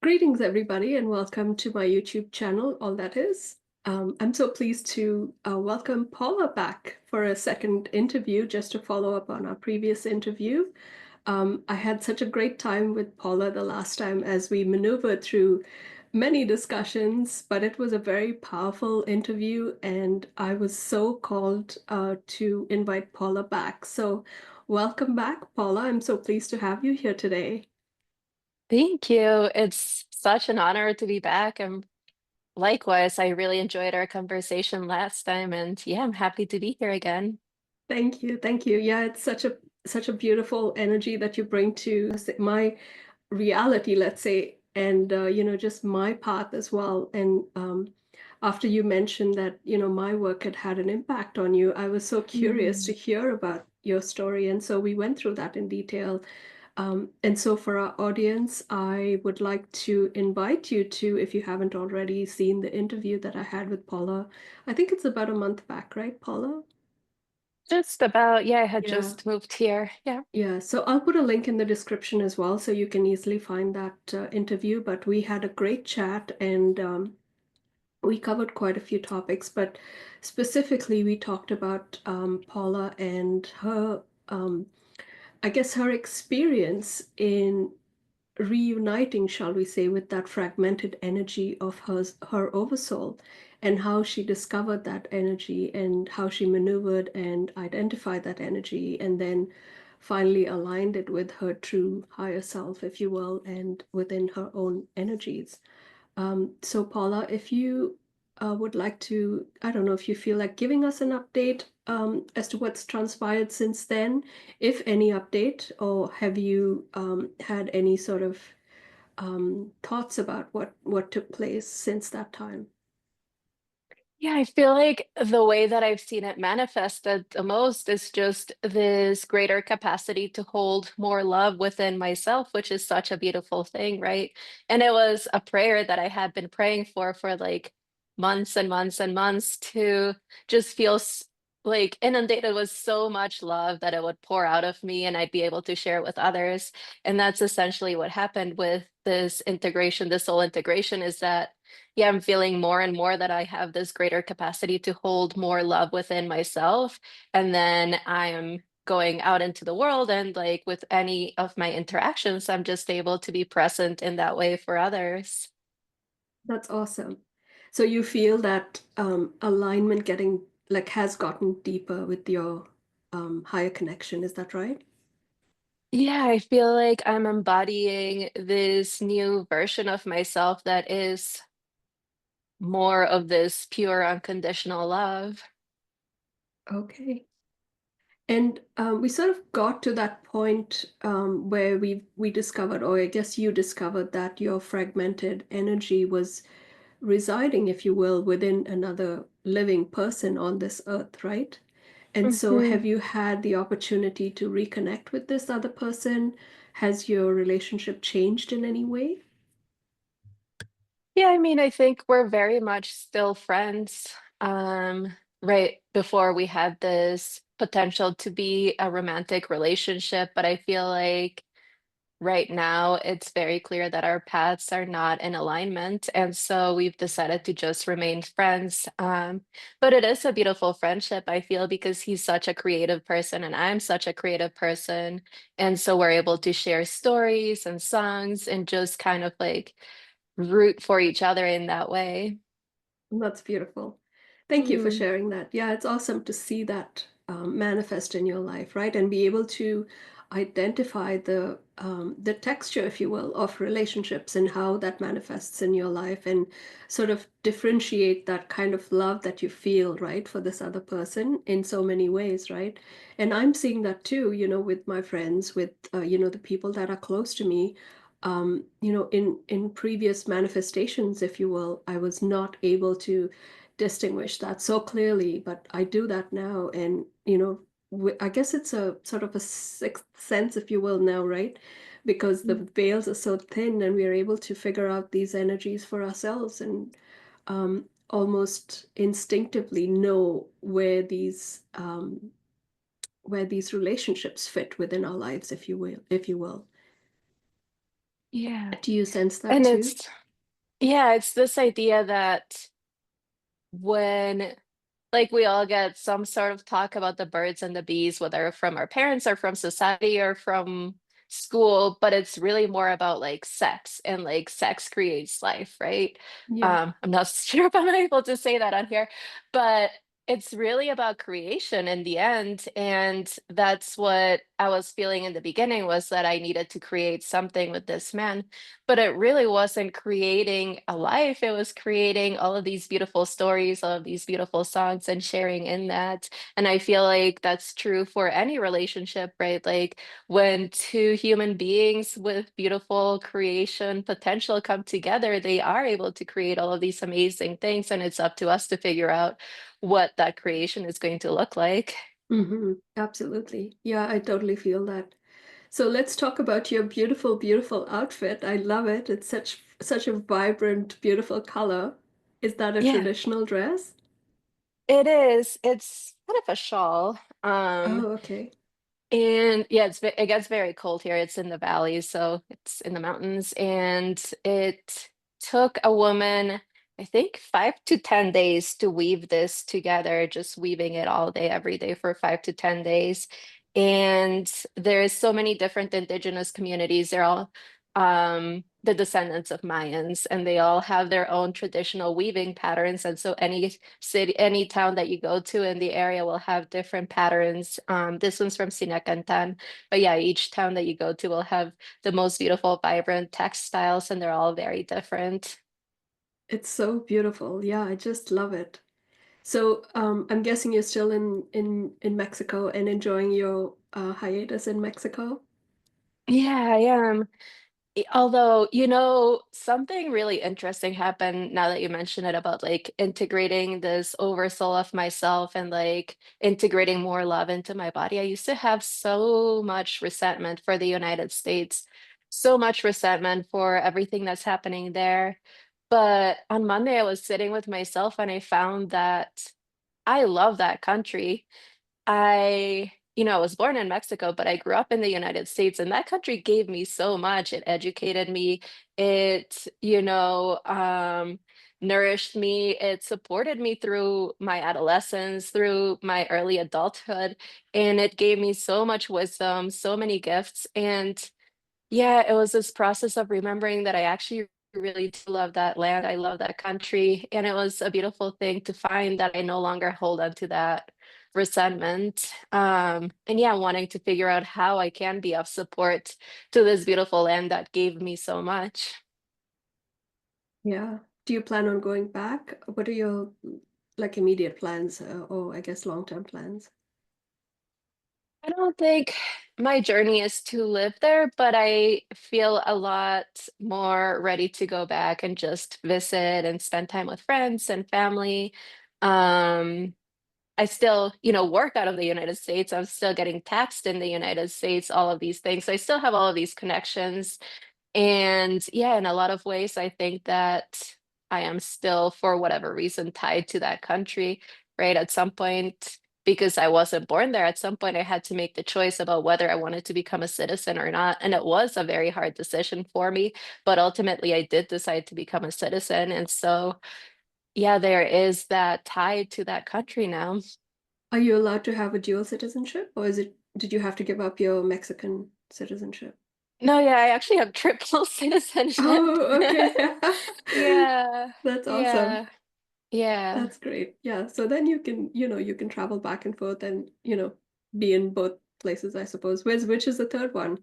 Greetings, everybody, and welcome to my YouTube channel, All That Is. I'm so pleased to welcome Paula back for a second interview, just to follow up on our previous interview. I had such a great time with Paula the last time as we maneuvered through many discussions, but it was a very powerful interview, and I was so called to invite Paula back. So, welcome back, Paula. I'm so pleased to have you here today. Thank you. It's such an honor to be back. And likewise, I really enjoyed our conversation last time. And yeah, I'm happy to be here again. Thank you. Thank you. Yeah, it's such a beautiful energy that you bring to my reality, let's say, and just my path as well. And after you mentioned that, my work had an impact on you, I was so curious to Mm. hear about your story. And so we went through that in detail. And so for our audience, I would like to invite you to, if you haven't already seen the interview that I had with Paula, I think it's about a month back, right, Paula? Just about, yeah, I had Yeah. just moved here. Yeah. Yeah, so I'll put a link in the description as well, so you can easily find that interview. But we had a great chat, and we covered quite a few topics. But specifically, we talked about Paula and her, I guess, her experience in reuniting, shall we say, with that fragmented energy of her oversoul, and how she discovered that energy and how she maneuvered and identified that energy, and then finally aligned it with her true higher self, if you will, and within her own energies. So, Paula, if you would like to, I don't know if you feel like giving us an update as to what's transpired since then, if any update, or have you had any sort of thoughts about what took place since that time? Yeah, I feel like the way that I've seen it manifested the most is just this greater capacity to hold more love within myself, which is such a beautiful thing, right? And it was a prayer that I had been praying for like months and months and months to just feel like inundated with so much love that it would pour out of me and I'd be able to share it with others. And that's essentially what happened with this integration, this soul integration, is that yeah, I'm feeling more and more that I have this greater capacity to hold more love within myself. And then I am going out into the world and like with any of my interactions, I'm just able to be present in that way for others. That's awesome. So you feel that alignment getting like has gotten deeper with your higher connection, is that right? Yeah, I feel like I'm embodying this new version of myself that is more of this pure unconditional love. Okay. And we sort of got to that point where we discovered, or I guess you discovered, that your fragmented energy was residing, if you will, within another living person on this earth, right? And so, have Mhm. you had the opportunity to reconnect with this other person? Has your relationship changed in any way? Yeah, I mean, I think we're very much still friends. Right before we had this potential to be a romantic relationship, but I feel like right now it's very clear that our paths are not in alignment, and so we've decided to just remain friends. But it is a beautiful friendship, I feel, because he's such a creative person and I'm such a creative person, and so we're able to share stories and songs and just kind of like root for each other in that way. That's beautiful. Thank you for Mm. sharing that. Yeah, it's awesome to see that manifest in your life, right? And be able to identify the texture, if you will, of relationships and how that manifests in your life, and sort of differentiate that kind of love that you feel, right, for this other person in so many ways, right? And I'm seeing that too, with my friends, with the people that are close to me. In previous manifestations, if you will, I was not able to distinguish that so clearly, but I do that now. And I guess it's a sort of a sixth sense, if you will, now, right? Because the veils are so thin, and we are able to figure out these energies for ourselves, and almost instinctively know where these relationships fit within our lives, if you will. Yeah. Do you sense that And too? it's this idea that when like we all get some sort of talk about the birds and the bees, whether from our parents or from society or from school, but it's really more about like sex and like sex creates life, right? Yeah. I'm not sure if I'm able to say that on here, but it's really about creation in the end. And that's what I was feeling in the beginning was that I needed to create something with this man. But it really wasn't creating a life. It was creating all of these beautiful stories, all of these beautiful songs, and sharing in that. And I feel like that's true for any relationship, right? Like when two human beings with beautiful creation potential come together, they are able to create all of these amazing things. And it's up to us to figure out what that creation is going to look like. Absolutely. Yeah, I totally feel that. So let's talk about your beautiful, beautiful outfit. I love it. It's such a vibrant, beautiful color. Is that a Yeah, traditional dress? it is. It's kind of a shawl. Oh, okay. And yeah, it gets very cold here. It's in the valleys, so it's in the mountains. And it took a woman, I think, 5 to 10 days to weave this together, just weaving it all day, every day for 5 to 10 days. And there's so many different indigenous communities. They're all the descendants of Mayans, and they all have their own traditional weaving patterns. And so any city, any town that you go to in the area will have different patterns. This one's from Sinacantan, but yeah, each town that you go to will have the most beautiful, vibrant textiles, and they're all very different. It's so beautiful. Yeah, I just love it. So, I'm guessing you're still in Mexico and enjoying your hiatus in Mexico. Yeah, I am. Although, something really interesting happened now that you mention it about like integrating this oversoul of myself and like integrating more love into my body. I used to have so much resentment for the United States, so much resentment for everything that's happening there. But on Monday, I was sitting with myself and I found that I love that country. I was born in Mexico, but I grew up in the United States, and that country gave me so much. It educated me, it nourished me, it supported me through my adolescence, through my early adulthood, and it gave me so much wisdom, so many gifts. And yeah, it was this process of remembering that I actually really do love that land. I love that country. And it was a beautiful thing to find that I no longer hold on to that resentment. And yeah, wanting to figure out how I can be of support to this beautiful land that gave me so much. Yeah. Do you plan on going back? What are your like immediate plans, or I guess long-term plans? I don't think my journey is to live there, but I feel a lot more ready to go back and just visit and spend time with friends and family. Um, I still, work out of the United States. I'm still getting taxed in the United States, all of these things. So I still have all of these connections. And yeah, in a lot of ways, I think that I am still, for whatever reason, tied to that country, right? At some point, because I wasn't born there, at some point I had to make the choice about whether I wanted to become a citizen or not. And it was a very hard decision for me, but ultimately I did decide to become a citizen. And so, yeah, there is that tie to that country now. Are you allowed to have a dual citizenship, or did you have to give up your Mexican citizenship? No, yeah, I actually have triple citizenship. Oh, okay. Yeah, That's awesome. yeah, yeah. That's great. Yeah. So then you can travel back and forth and, be in both places, I suppose. Which is the third one?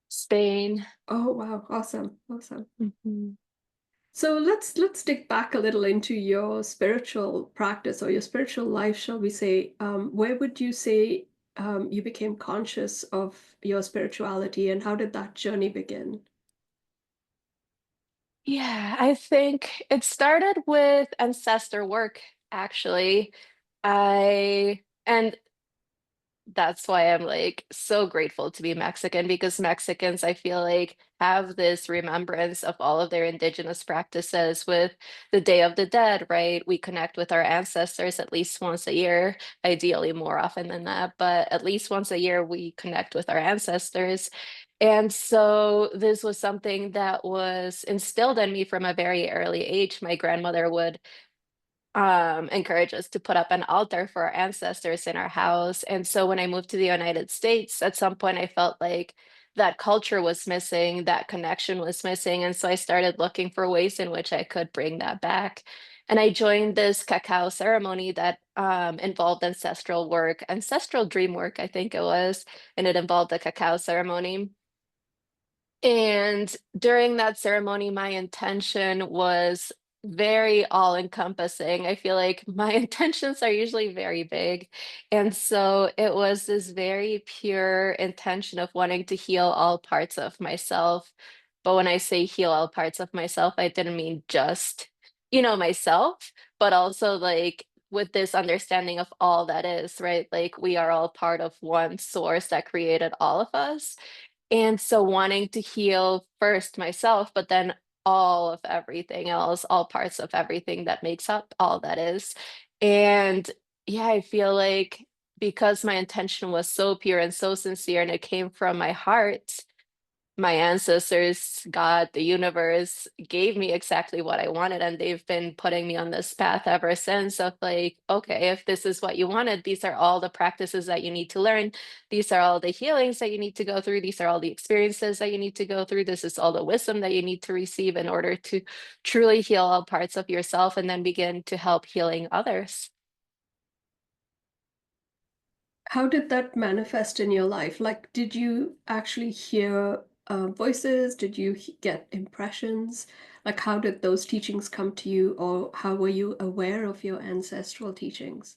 Spain. Oh, wow. Awesome. Awesome. Mhm. So let's dig back a little into your spiritual practice or your spiritual life, shall we say. Where would you say you became conscious of your spirituality, and how did that journey begin? Yeah, I think it started with ancestor work, actually. And that's why I'm like so grateful to be Mexican because Mexicans, I feel like, have this remembrance of all of their indigenous practices with the Day of the Dead, right? We connect with our ancestors at least once a year, ideally more often than that, but at least once a year we connect with our ancestors. And so this was something that was instilled in me from a very early age. My grandmother would encourage us to put up an altar for our ancestors in our house. And so when I moved to the United States, at some point I felt like that culture was missing, that connection was missing. And so I started looking for ways in which I could bring that back. And I joined this cacao ceremony that involved ancestral work, ancestral dream work, I think it was, and it involved the cacao ceremony. And during that ceremony, my intention was very all-encompassing. I feel like my intentions are usually very big. And so it was this very pure intention of wanting to heal all parts of myself. But when I say heal all parts of myself, I didn't mean just, myself, but also like with this understanding of all that is, right? Like we are all part of one source that created all of us. And so wanting to heal first myself, but then all of everything else, all parts of everything that makes up all that is. And yeah, I feel like because my intention was so pure and so sincere and it came from my heart, my ancestors, God, the universe gave me exactly what I wanted, and they've been putting me on this path ever since of like, okay, if this is what you wanted, these are all the practices that you need to learn. These are all the healings that you need to go through. These are all the experiences that you need to go through. This is all the wisdom that you need to receive in order to truly heal all parts of yourself and then begin to help healing others. How did that manifest in your life? Like, did you actually hear voices? Did you get impressions? Like, how did those teachings come to you, or how were you aware of your ancestral teachings?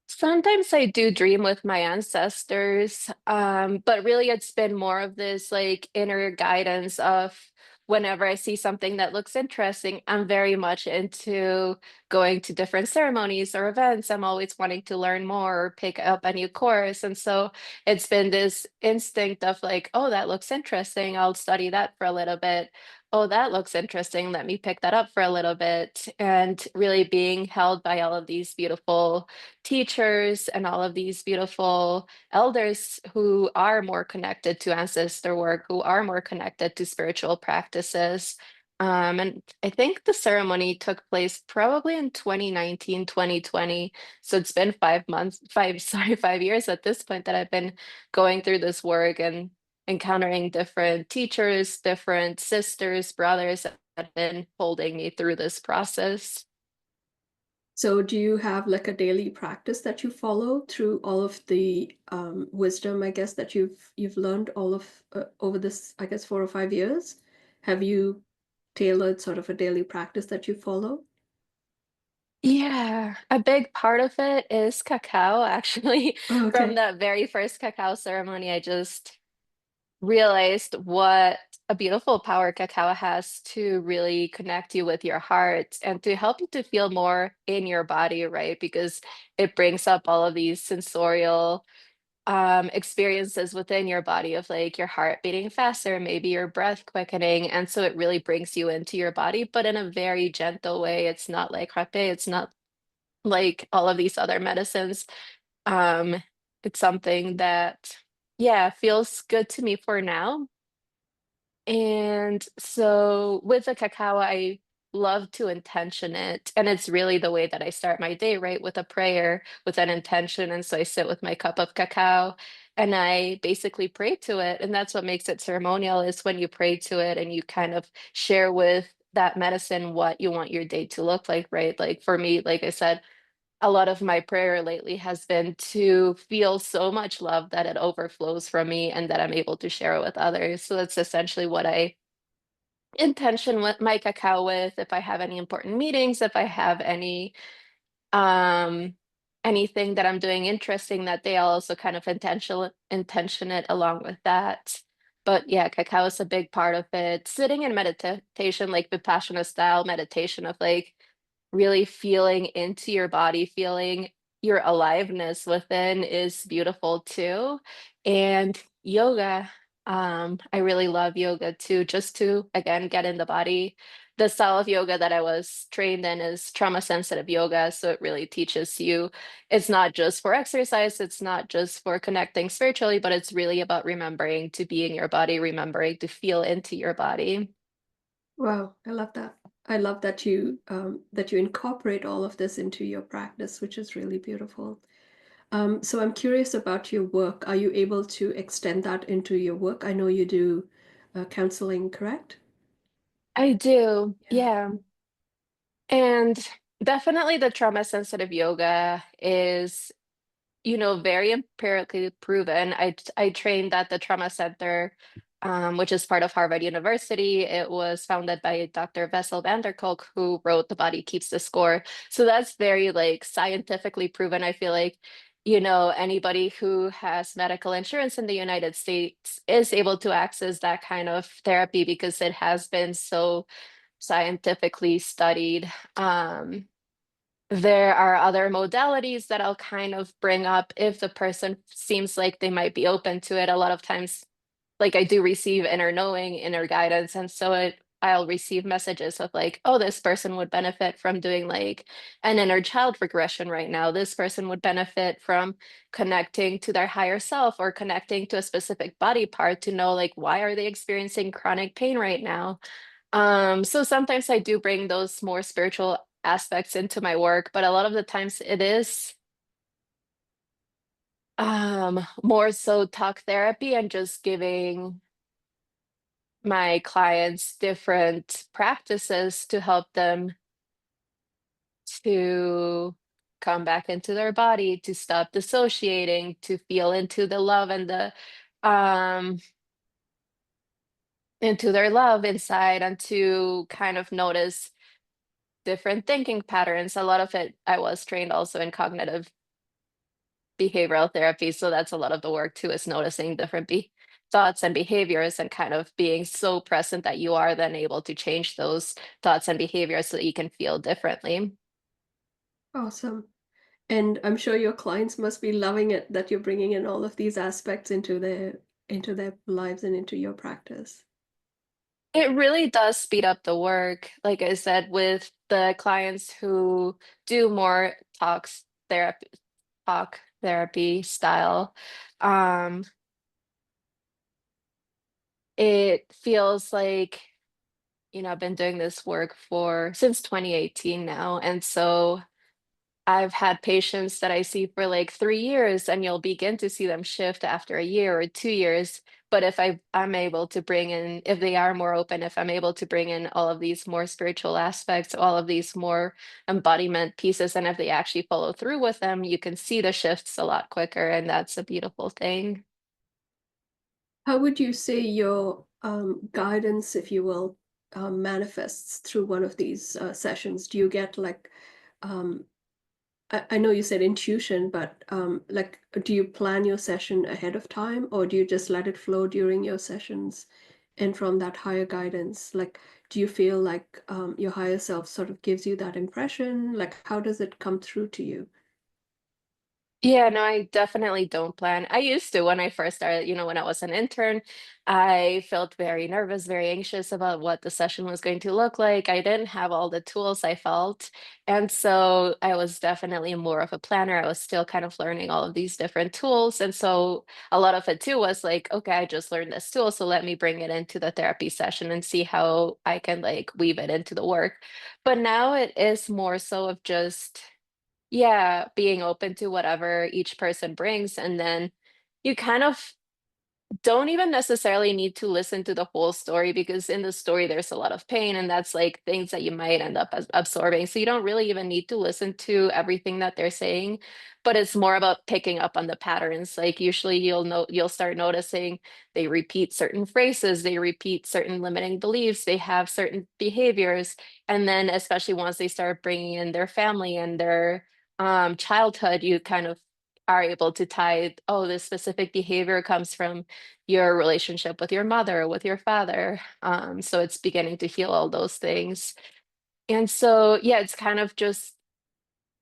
Sometimes I do dream with my ancestors, but really it's been more of this like inner guidance of whenever I see something that looks interesting, I'm very much into going to different ceremonies or events. I'm always wanting to learn more or pick up a new course. And so it's been this instinct of like, oh, that looks interesting. I'll study that for a little bit. Oh, that looks interesting. Let me pick that up for a little bit. And really being held by all of these beautiful teachers and all of these beautiful elders who are more connected to ancestor work, who are more connected to spiritual practices. And I think the ceremony took place probably in 2019, 2020. So it's been 5 months, sorry, 5 years at this point that I've been going through this work and encountering different teachers, different sisters, brothers that have been holding me through this process. So, do you have like a daily practice that you follow through all of the wisdom, I guess, that you've learned all of over this, I guess, 4 or 5 years? Have you tailored sort of a daily practice that you follow? Yeah, a big part of it is cacao, actually. Oh, From okay. that very first cacao ceremony, I just realized what a beautiful power cacao has to really connect you with your heart and to help you to feel more in your body, right? Because it brings up all of these sensorial experiences within your body of like your heart beating faster, maybe your breath quickening. And so it really brings you into your body, but in a very gentle way. It's not like frappe, it's not like all of these other medicines. Um, it's something that, yeah, feels good to me for now. And so with the cacao, I love to intention it. And it's really the way that I start my day, right? With a prayer, with an intention. And so I sit with my cup of cacao and I basically pray to it. And that's what makes it ceremonial is when you pray to it and you kind of share with that medicine what you want your day to look like, right? Like for me, like I said, a lot of my prayer lately has been to feel so much love that it overflows from me and that I'm able to share it with others. So that's essentially what I intention with my cacao with. If I have any important meetings, if I have um anything that I'm doing interesting that day, I'll also kind of intention it along with that. But yeah, cacao is a big part of it. Sitting in meditation, like Vipassana style meditation of like really feeling into your body, feeling your aliveness within is beautiful too. And yoga. I really love yoga too, just to again get in the body. The style of yoga that I was trained in is trauma sensitive yoga, so it really teaches you it's not just for exercise, it's not just for connecting spiritually, but it's really about remembering to be in your body, remembering to feel into your body. Wow, I love that. I love that you incorporate all of this into your practice, which is really beautiful. So I'm curious about your work. Are you able to extend that into your work? I know you do counseling, correct? I do, Yeah. yeah. And definitely the trauma sensitive yoga is, very empirically proven. I trained at the trauma center, which is part of Harvard University. It was founded by Dr. Vessel van der Kolk, who wrote The Body Keeps the Score. So that's very like scientifically proven. I feel like, anybody who has medical insurance in the United States is able to access that kind of therapy because it has been so scientifically studied. There are other modalities that I'll kind of bring up if the person seems like they might be open to it. A lot of times, like I do receive inner knowing, inner guidance, and so I'll receive messages of like, oh, this person would benefit from doing like an inner child regression right now. This person would benefit from connecting to their higher self or connecting to a specific body part to know like why are they experiencing chronic pain right now. So sometimes I do bring those more spiritual aspects into my work, but a lot of the times it is more so talk therapy and just giving my clients different practices to help them to come back into their body, to stop dissociating, to feel into the love and the um into their love inside and to kind of notice different thinking patterns. A lot of it, I was trained also in cognitive behavioral therapy. So that's a lot of the work too, is noticing different thoughts and behaviors and kind of being so present that you are then able to change those thoughts and behaviors so that you can feel differently. Awesome. And I'm sure your clients must be loving it that you're bringing in all of these aspects into their lives and into your practice. It really does speed up the work. Like I said, with the clients who do more talk therapy style, um, it feels like I've been doing this work for since 2018 now. And so I've had patients that I see for like 3 years, and you'll begin to see them shift after a year or 2 years. But if I'm able to bring in, if they are more open, if I'm able to bring in all of these more spiritual aspects, all of these more embodiment pieces, and if they actually follow through with them, you can see the shifts a lot quicker. And that's a beautiful thing. How would you say your guidance, if you will, manifests through one of these sessions? Do you get like, um, I know you said intuition, but like, do you plan your session ahead of time, or do you just let it flow during your sessions? And from that higher guidance, like, do you feel like your higher self sort of gives you that impression? Like, how does it come through to you? Yeah, no, I definitely don't plan. I used to when I first started, when I was an intern, I felt very nervous, very anxious about what the session was going to look like. I didn't have all the tools I felt. And so I was definitely more of a planner. I was still kind of learning all of these different tools. And so a lot of it too was like, okay, I just learned this tool, so let me bring it into the therapy session and see how I can like weave it into the work. But now it is more so of just yeah, being open to whatever each person brings, and then you kind of don't even necessarily need to listen to the whole story because in the story there's a lot of pain and that's like things that you might end up absorbing. So you don't really even need to listen to everything that they're saying, but it's more about picking up on the patterns. Like usually you'll start noticing they repeat certain phrases, they repeat certain limiting beliefs, they have certain behaviors, and then especially once they start bringing in their family and their childhood, you kind of are able to tie, oh, this specific behavior comes from your relationship with your mother, with your father. So it's beginning to heal all those things. And so, yeah, it's kind of just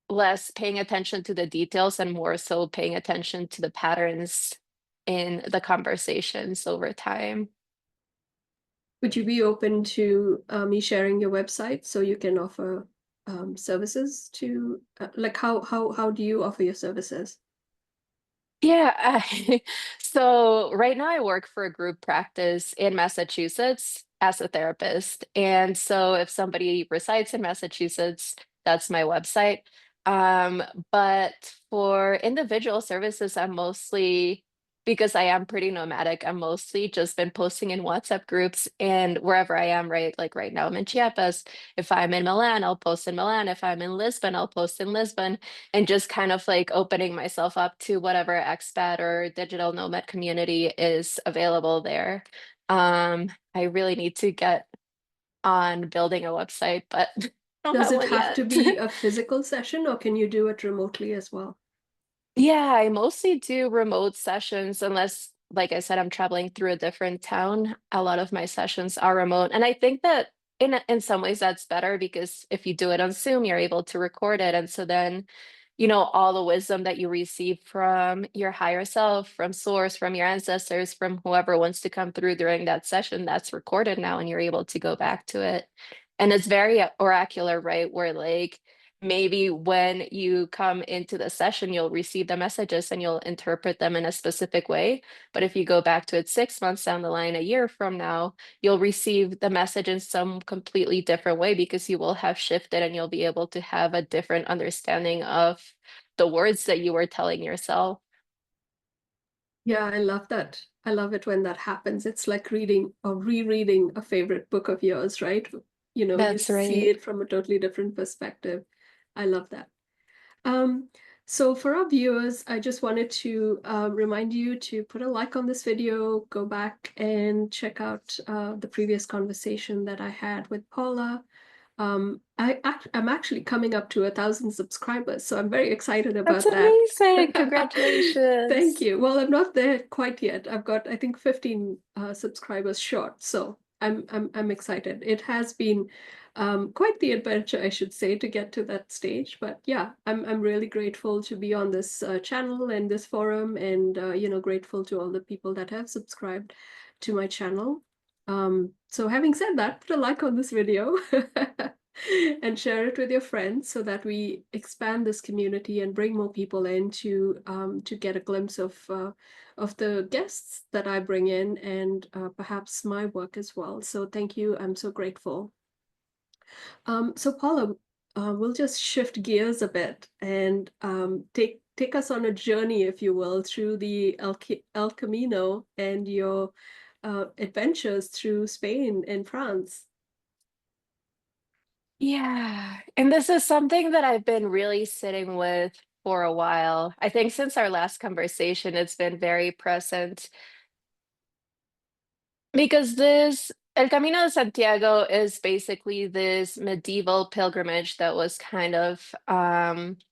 less paying attention to the details and more so paying attention to the patterns in the conversations over time. Would you be open to me sharing your website so you can offer services to like how do you offer your services? Yeah. So right now I work for a group practice in Massachusetts as a therapist. And so if somebody resides in Massachusetts, that's my website. Um, but for individual services, I'm mostly, because I am pretty nomadic, I'm mostly just been posting in WhatsApp groups and wherever I am, right? Like right now I'm in Chiapas. If I'm in Milan, I'll post in Milan. If I'm in Lisbon, I'll post in Lisbon, and just kind of like opening myself up to whatever expat or digital nomad community is available there. I really need to get on building a website, but I don't Does have it one have to yet. be a physical session or can you do it remotely as well? Yeah, I mostly do remote sessions unless, like I said, I'm traveling through a different town. A lot of my sessions are remote. And I think that in some ways that's better because if you do it on Zoom, you're able to record it. And so then, all the wisdom that you receive from your higher self, from source, from your ancestors, from whoever wants to come through during that session, that's recorded now and you're able to go back to it. And it's very oracular, right? Where like maybe when you come into the session, you'll receive the messages and you'll interpret them in a specific way. But if you go back to it 6 months down the line, a year from now, you'll receive the message in some completely different way because you will have shifted and you'll be able to have a different understanding of the words that you were telling yourself. Yeah, I love that. I love it when that happens. It's like reading or rereading a favorite book of yours, right? You That's see right. it from a totally different perspective. I love that. Um, so for our viewers, I just wanted to remind you to put a like on this video, go back and check out the previous conversation that I had with Paula. I'm actually coming up to 1,000 subscribers, so I'm very excited That's about that. amazing. Thank Congratulations. you. Well, I'm not there quite yet. I've got, I think, 15 subscribers short, so I'm excited. It has been quite the adventure, I should say, to get to that stage. But yeah, I'm really grateful to be on this channel and this forum, and grateful to all the people that have subscribed to my channel. So having said that, put a like on this video and share it with your friends so that we expand this community and bring more people in to get a glimpse of the guests that I bring in and perhaps my work as well. So thank you. I'm so grateful. So Paula, we'll just shift gears a bit and take us on a journey, if you will, through the El Camino and your adventures through Spain and France. Yeah. And this is something that I've been really sitting with for a while. I think since our last conversation, it's been very present because this El Camino de Santiago is basically this medieval pilgrimage that was kind of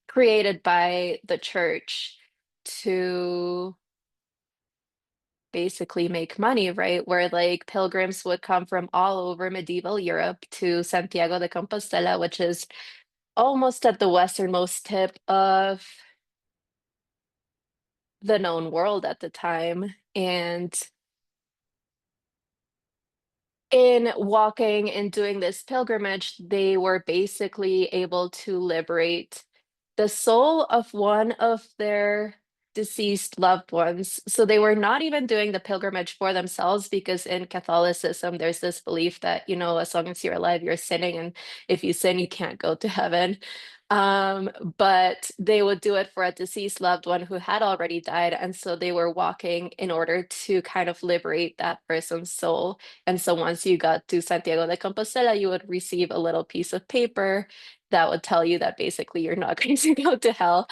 created by the church to basically make money, right? Where like pilgrims would come from all over medieval Europe to Santiago de Compostela, which is almost at the westernmost tip of the known world at the time. And in walking and doing this pilgrimage, they were basically able to liberate the soul of one of their deceased loved ones. So they were not even doing the pilgrimage for themselves because in Catholicism, there's this belief that, as long as you're alive, you're sinning. And if you sin, you can't go to heaven. Um, but they would do it for a deceased loved one who had already died. And so they were walking in order to kind of liberate that person's soul. And so once you got to Santiago de Compostela, you would receive a little piece of paper that would tell you that basically you're not going to go to hell.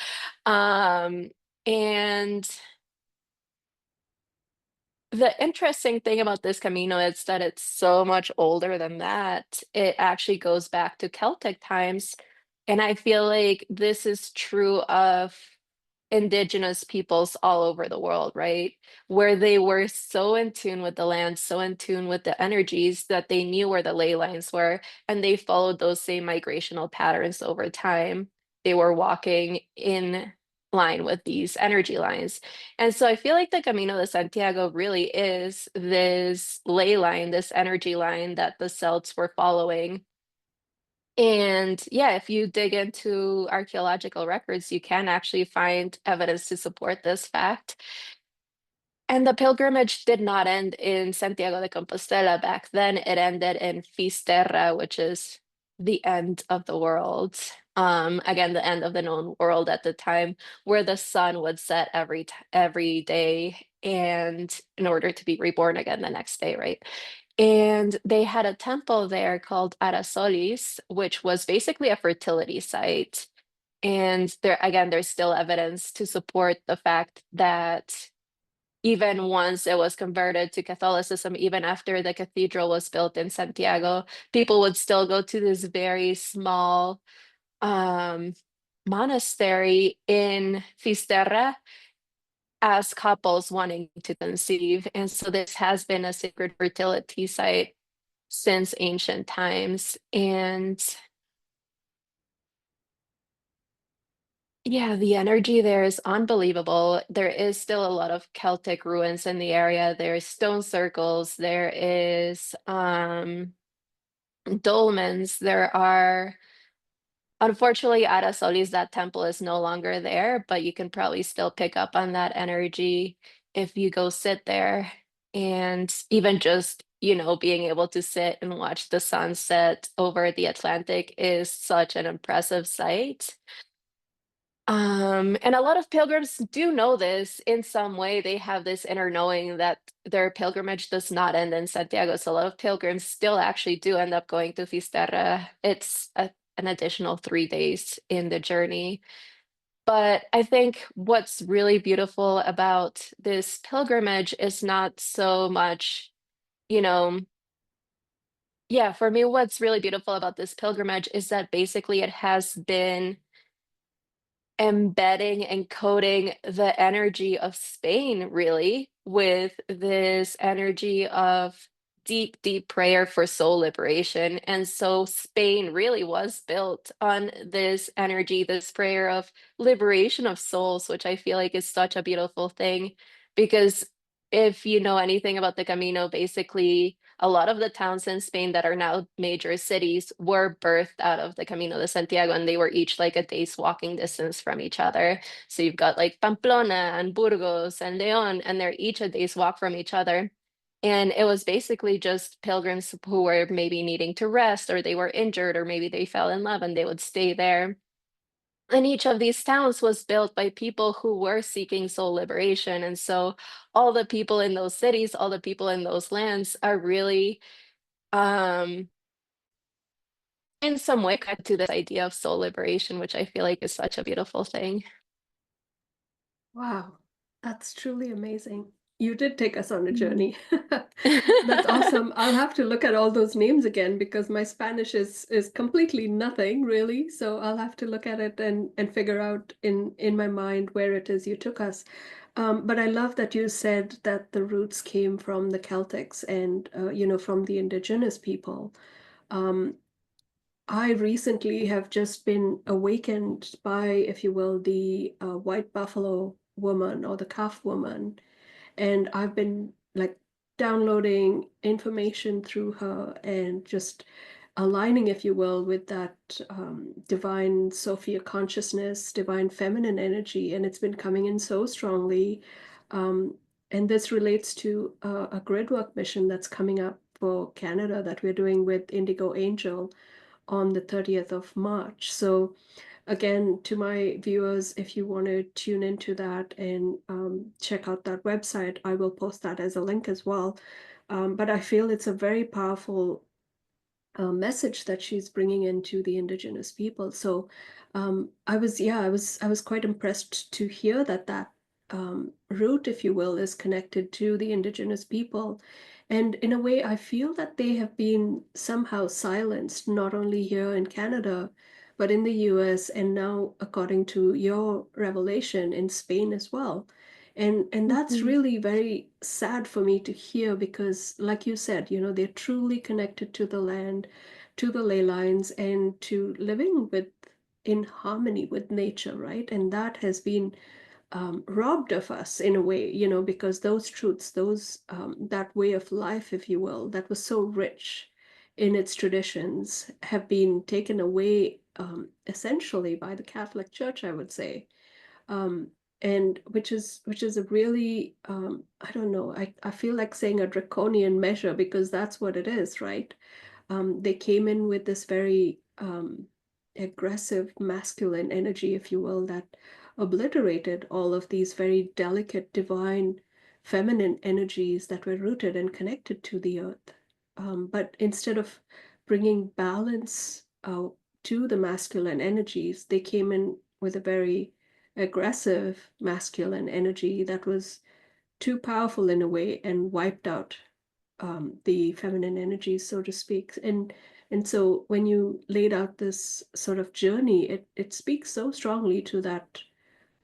Um, and the interesting thing about this Camino is that it's so much older than that. It actually goes back to Celtic times. And I feel like this is true of indigenous peoples all over the world, right? Where they were so in tune with the land, so in tune with the energies that they knew where the ley lines were, and they followed those same migrational patterns over time. They were walking in line with these energy lines. And so I feel like the Camino de Santiago really is this ley line, this energy line that the Celts were following. And yeah, if you dig into archaeological records, you can actually find evidence to support this fact. And the pilgrimage did not end in Santiago de Compostela back then. It ended in Fisterra, which is the end of the world. Again, the end of the known world at the time, where the sun would set every day, and in order to be reborn again the next day, right? And they had a temple there called Arasolis, which was basically a fertility site. And there, again, there's still evidence to support the fact that even once it was converted to Catholicism, even after the cathedral was built in Santiago, people would still go to this very small um, monastery in Fisterra as couples wanting to conceive. And so this has been a sacred fertility site since ancient times. And yeah, the energy there is unbelievable. There is still a lot of Celtic ruins in the area. There's stone circles, there is dolmens, there are unfortunately at Asolis that temple is no longer there, but you can probably still pick up on that energy if you go sit there. And even just, being able to sit and watch the sunset over the Atlantic is such an impressive sight. And a lot of pilgrims do know this in some way. They have this inner knowing that their pilgrimage does not end in Santiago. So a lot of pilgrims still actually do end up going to Fisterra. It's an additional 3 days in the journey. But I think what's really beautiful about this pilgrimage is not so much, you know, yeah, for me, what's really beautiful about this pilgrimage is that basically it has been embedding and coding the energy of Spain, really, with this energy of deep, deep prayer for soul liberation. And so Spain really was built on this energy, this prayer of liberation of souls, which I feel like is such a beautiful thing. Because if you know anything about the Camino, basically, a lot of the towns in Spain that are now major cities were birthed out of the Camino de Santiago, and they were each like a day's walking distance from each other. So you've got like Pamplona and Burgos and Leon, and they're each a day's walk from each other. And it was basically just pilgrims who were maybe needing to rest, or they were injured, or maybe they fell in love and they would stay there. And each of these towns was built by people who were seeking soul liberation. And so all the people in those cities, all the people in those lands are really um in some way connected to this idea of soul liberation, which I feel like is such a beautiful thing. Wow, that's truly amazing. You did take us on a Mm. journey. That's awesome. I'll have to look at all those names again because my Spanish is completely nothing really. So I'll have to look at it and figure out in my mind where it is you took us. But I love that you said that the roots came from the Celtics and from the indigenous people. Um, I recently have just been awakened by, if you will, the white buffalo woman or the calf woman. And I've been like downloading information through her and just aligning, if you will, with that divine Sophia consciousness, divine feminine energy. And it's been coming in so strongly. Um, and this relates to a gridwork mission that's coming up for Canada that we're doing with Indigo Angel on the 30th of March. So, again, to my viewers, if you want to tune into that and check out that website, I will post that as a link as well. But I feel it's a very powerful message that she's bringing into the indigenous people. So I was quite impressed to hear that root, if you will, is connected to the indigenous people. And in a way, I feel that they have been somehow silenced, not only here in Canada, but in the US, and now, according to your revelation, in Spain as well. And that's Mhm. really very sad for me to hear because, like you said, they're truly connected to the land, to the ley lines, and to living with in harmony with nature, right? And that has been robbed of us in a way, because those truths, that way of life, if you will, that was so rich in its traditions, have been taken away essentially by the Catholic Church, I would say. um, and which is a really I don't know, I feel like saying a draconian measure, because that's what it is, right? They came in with this very aggressive masculine energy, if you will, that obliterated all of these very delicate, divine, feminine energies that were rooted and connected to the earth. But instead of bringing balance to the masculine energies, they came in with a very aggressive masculine energy that was too powerful in a way, and wiped out the feminine energies, so to speak. And so when you laid out this sort of journey, it speaks so strongly to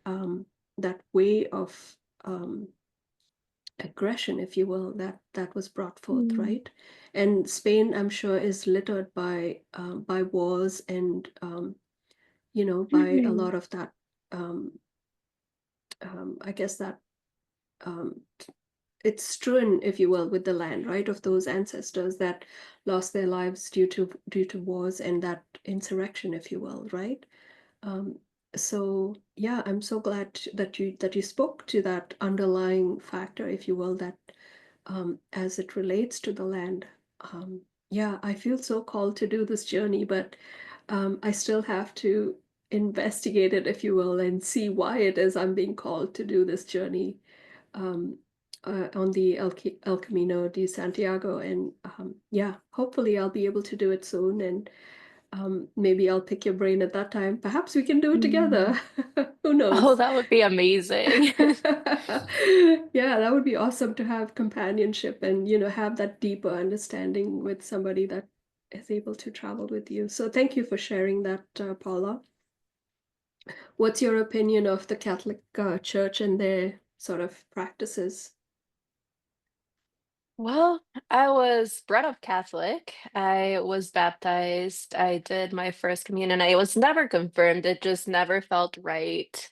um, that way of um, aggression, if you will, that was brought forth, Mm. right? And Spain, I'm sure, is littered by wars, and by a Mhm. lot of that. Um, I guess that um, it's strewn, if you will, with the land, right, of those ancestors that lost their lives due to wars and that insurrection, if you will, right? Um, so yeah, I'm so glad that you spoke to that underlying factor, if you will, that as it relates to the land. Yeah, I feel so called to do this journey, but I still have to investigate it, if you will, and see why it is I'm being called to do this journey um, on the El Camino de Santiago. And yeah, hopefully I'll be able to do it soon. And maybe I'll pick your brain at that time. Perhaps we can do it Mm. together. Who Oh, knows? that would be amazing. Yeah, that would be awesome to have companionship and, have that deeper understanding with somebody that is able to travel with you. So thank you for sharing that, Paula. What's your opinion of the Catholic Church and their sort of practices? Well, I was brought up Catholic. I was baptized. I did my first communion. I was never confirmed. It just never felt right.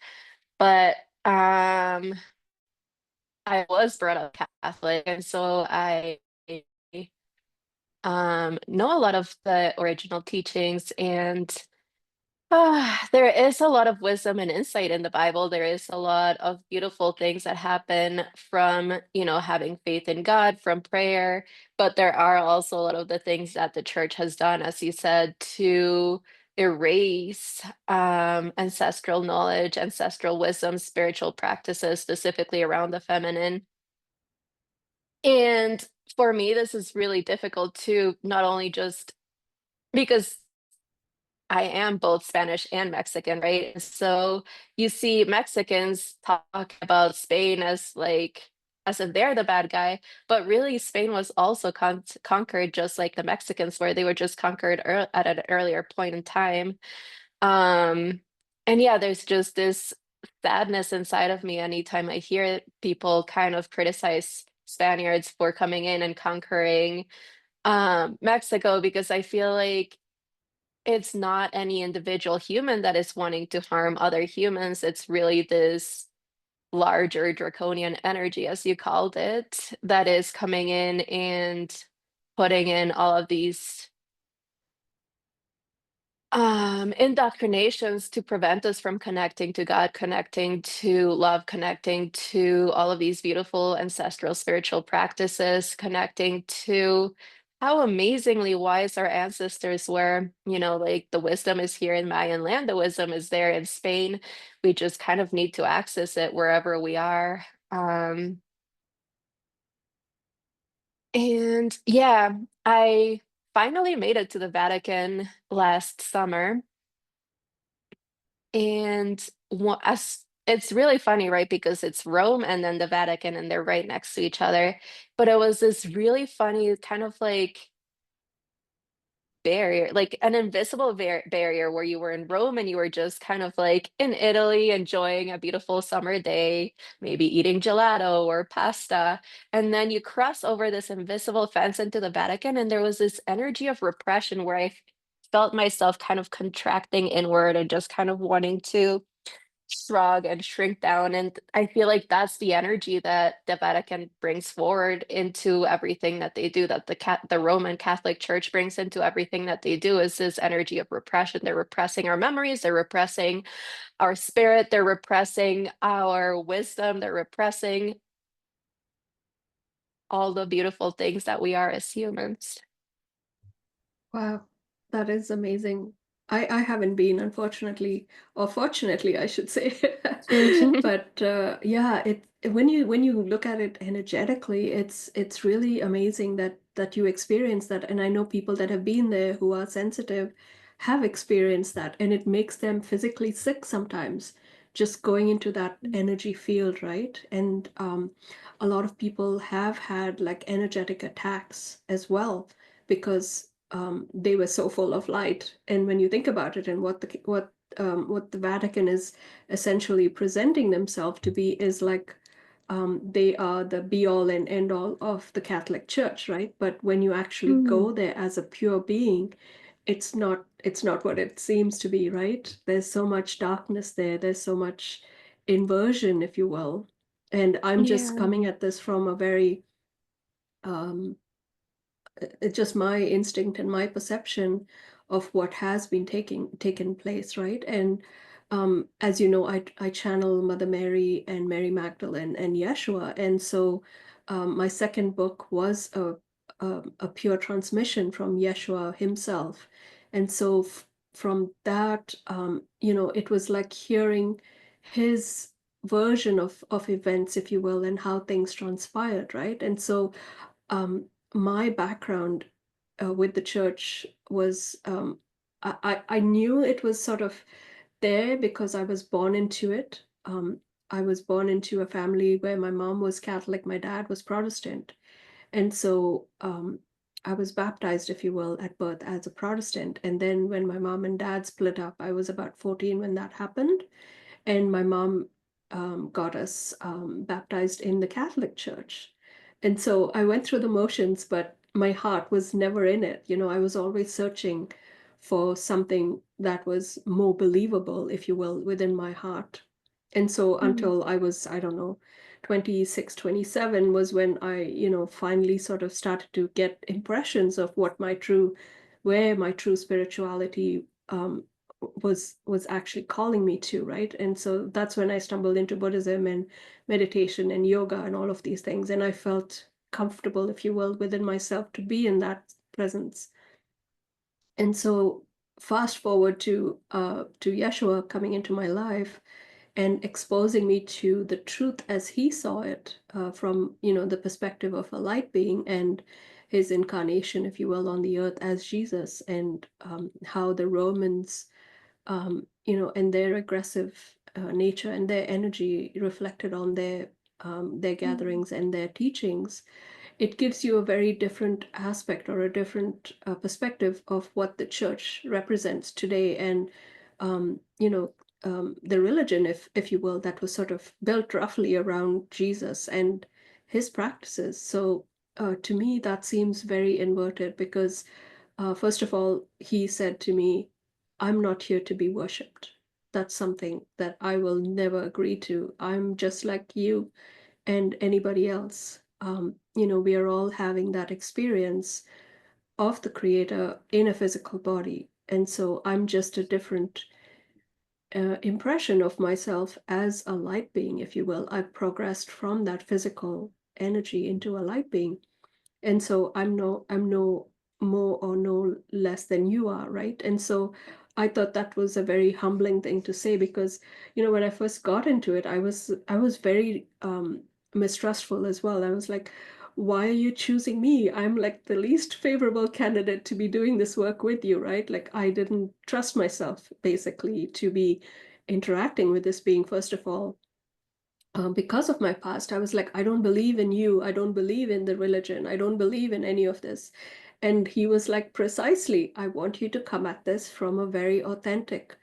But um I was brought up Catholic, and so I know a lot of the original teachings, and there is a lot of wisdom and insight in the Bible. There is a lot of beautiful things that happen from, having faith in God, from prayer, but there are also a lot of the things that the church has done, as you said, to erase ancestral knowledge, ancestral wisdom, spiritual practices, specifically around the feminine. And for me, this is really difficult to not only just because I am both Spanish and Mexican, right? And so you see Mexicans talk about Spain as like as if they're the bad guy, but really Spain was also conquered just like the Mexicans were. They were just conquered at an earlier point in time. Um, and yeah, there's just this sadness inside of me anytime I hear people kind of criticize Spaniards for coming in and conquering Mexico, because I feel like it's not any individual human that is wanting to harm other humans. It's really this larger draconian energy, as you called it, that is coming in and putting in all of these indoctrinations to prevent us from connecting to God, connecting to love, connecting to all of these beautiful ancestral spiritual practices, connecting to how amazingly wise our ancestors were. Like the wisdom is here in Mayan land, the wisdom is there in Spain. We just kind of need to access it wherever we are. And yeah, I finally made it to the Vatican last summer. And as it's really funny, right? Because it's Rome and then the Vatican, and they're right next to each other. But it was this really funny kind of like barrier, like an invisible barrier where you were in Rome and you were just kind of like in Italy, enjoying a beautiful summer day, maybe eating gelato or pasta. And then you cross over this invisible fence into the Vatican, and there was this energy of repression where I felt myself kind of contracting inward and just kind of wanting to shrug and shrink down. And I feel like that's the energy that the Vatican brings forward into everything that they do, that the Roman Catholic Church brings into everything that they do, is this energy of repression. They're repressing our memories, they're repressing our spirit, they're repressing our wisdom, they're repressing all the beautiful things that we are as humans. Wow, that is amazing. I haven't been, unfortunately, or fortunately, I should say. Mhm. But yeah, when you look at it energetically, it's really amazing that you experience that. And I know people that have been there who are sensitive have experienced that, and it makes them physically sick sometimes, just going into that energy field, right? And a lot of people have had like energetic attacks as well because they were so full of light. And when you think about it, and what the Vatican is essentially presenting themselves to be is like they are the be all and end all of the Catholic Church, right? But when you actually Mm. go there as a pure being, it's not what it seems to be, right? There's so much darkness there. There's so much inversion, if you will. And I'm just Yeah. coming at this from a very um, it's just my instinct and my perception of what has been taken place, right? And as you know, I channel Mother Mary and Mary Magdalene and Yeshua, and so my second book was a pure transmission from Yeshua himself, and so from that, it was like hearing his version of events, if you will, and how things transpired, right? And so um, my background with the church was I knew it was sort of there because I was born into it. I was born into a family where my mom was Catholic, my dad was Protestant, and so I was baptized, if you will, at birth as a Protestant. And then when my mom and dad split up, I was about 14 when that happened, and my mom got us baptized in the Catholic Church. And so I went through the motions, but my heart was never in it. I was always searching for something that was more believable, if you will, within my heart. And so Mm. until I was, I don't know, 26, 27 was when I, finally sort of started to get impressions of where my true spirituality was actually calling me to, right? And so that's when I stumbled into Buddhism and meditation and yoga and all of these things, and I felt comfortable, if you will, within myself to be in that presence. And so fast forward to Yeshua coming into my life and exposing me to the truth as he saw it, from the perspective of a light being and his incarnation, if you will, on the earth as Jesus, and how the Romans, and their aggressive nature and their energy reflected on their Mm. gatherings and their teachings. It gives you a very different aspect or a different perspective of what the church represents today, and the religion, if you will, that was sort of built roughly around Jesus and his practices. So to me, that seems very inverted because first of all, he said to me, I'm not here to be worshipped. That's something that I will never agree to. I'm just like you and anybody else. We are all having that experience of the Creator in a physical body. And so I'm just a different impression of myself as a light being, if you will. I've progressed from that physical energy into a light being, and so I'm no more or no less than you are, right? And so I thought that was a very humbling thing to say because when I first got into it, I was very mistrustful as well. I was like, why are you choosing me? I'm like the least favorable candidate to be doing this work with you, right? Like I didn't trust myself basically to be interacting with this being, first of all, because of my past. I was like, I don't believe in you. I don't believe in the religion. I don't believe in any of this. And he was like, precisely, I want you to come at this from a very authentic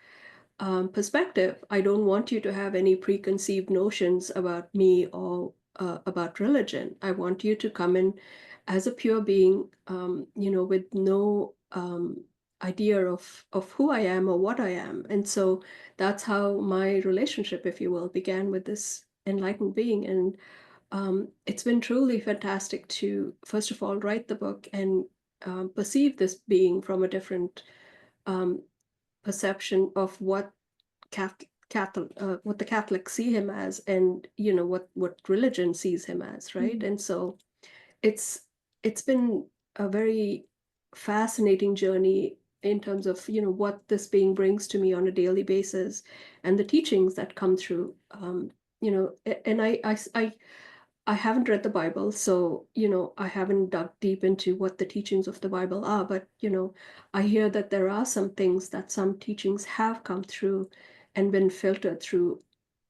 perspective. I don't want you to have any preconceived notions about me or about religion. I want you to come in as a pure being, with no idea of who I am or what I am. And so that's how my relationship, if you will, began with this enlightened being. And it's been truly fantastic to, first of all, write the book and perceive this being from a different um, perception of what what the Catholics see him as, and what religion sees him as, right? Mhm. And so it's it's been a very fascinating journey in terms of what this being brings to me on a daily basis, and the teachings that come through. And I haven't read the Bible, so I haven't dug deep into what the teachings of the Bible are, but I hear that there are some things that some teachings have come through and been filtered through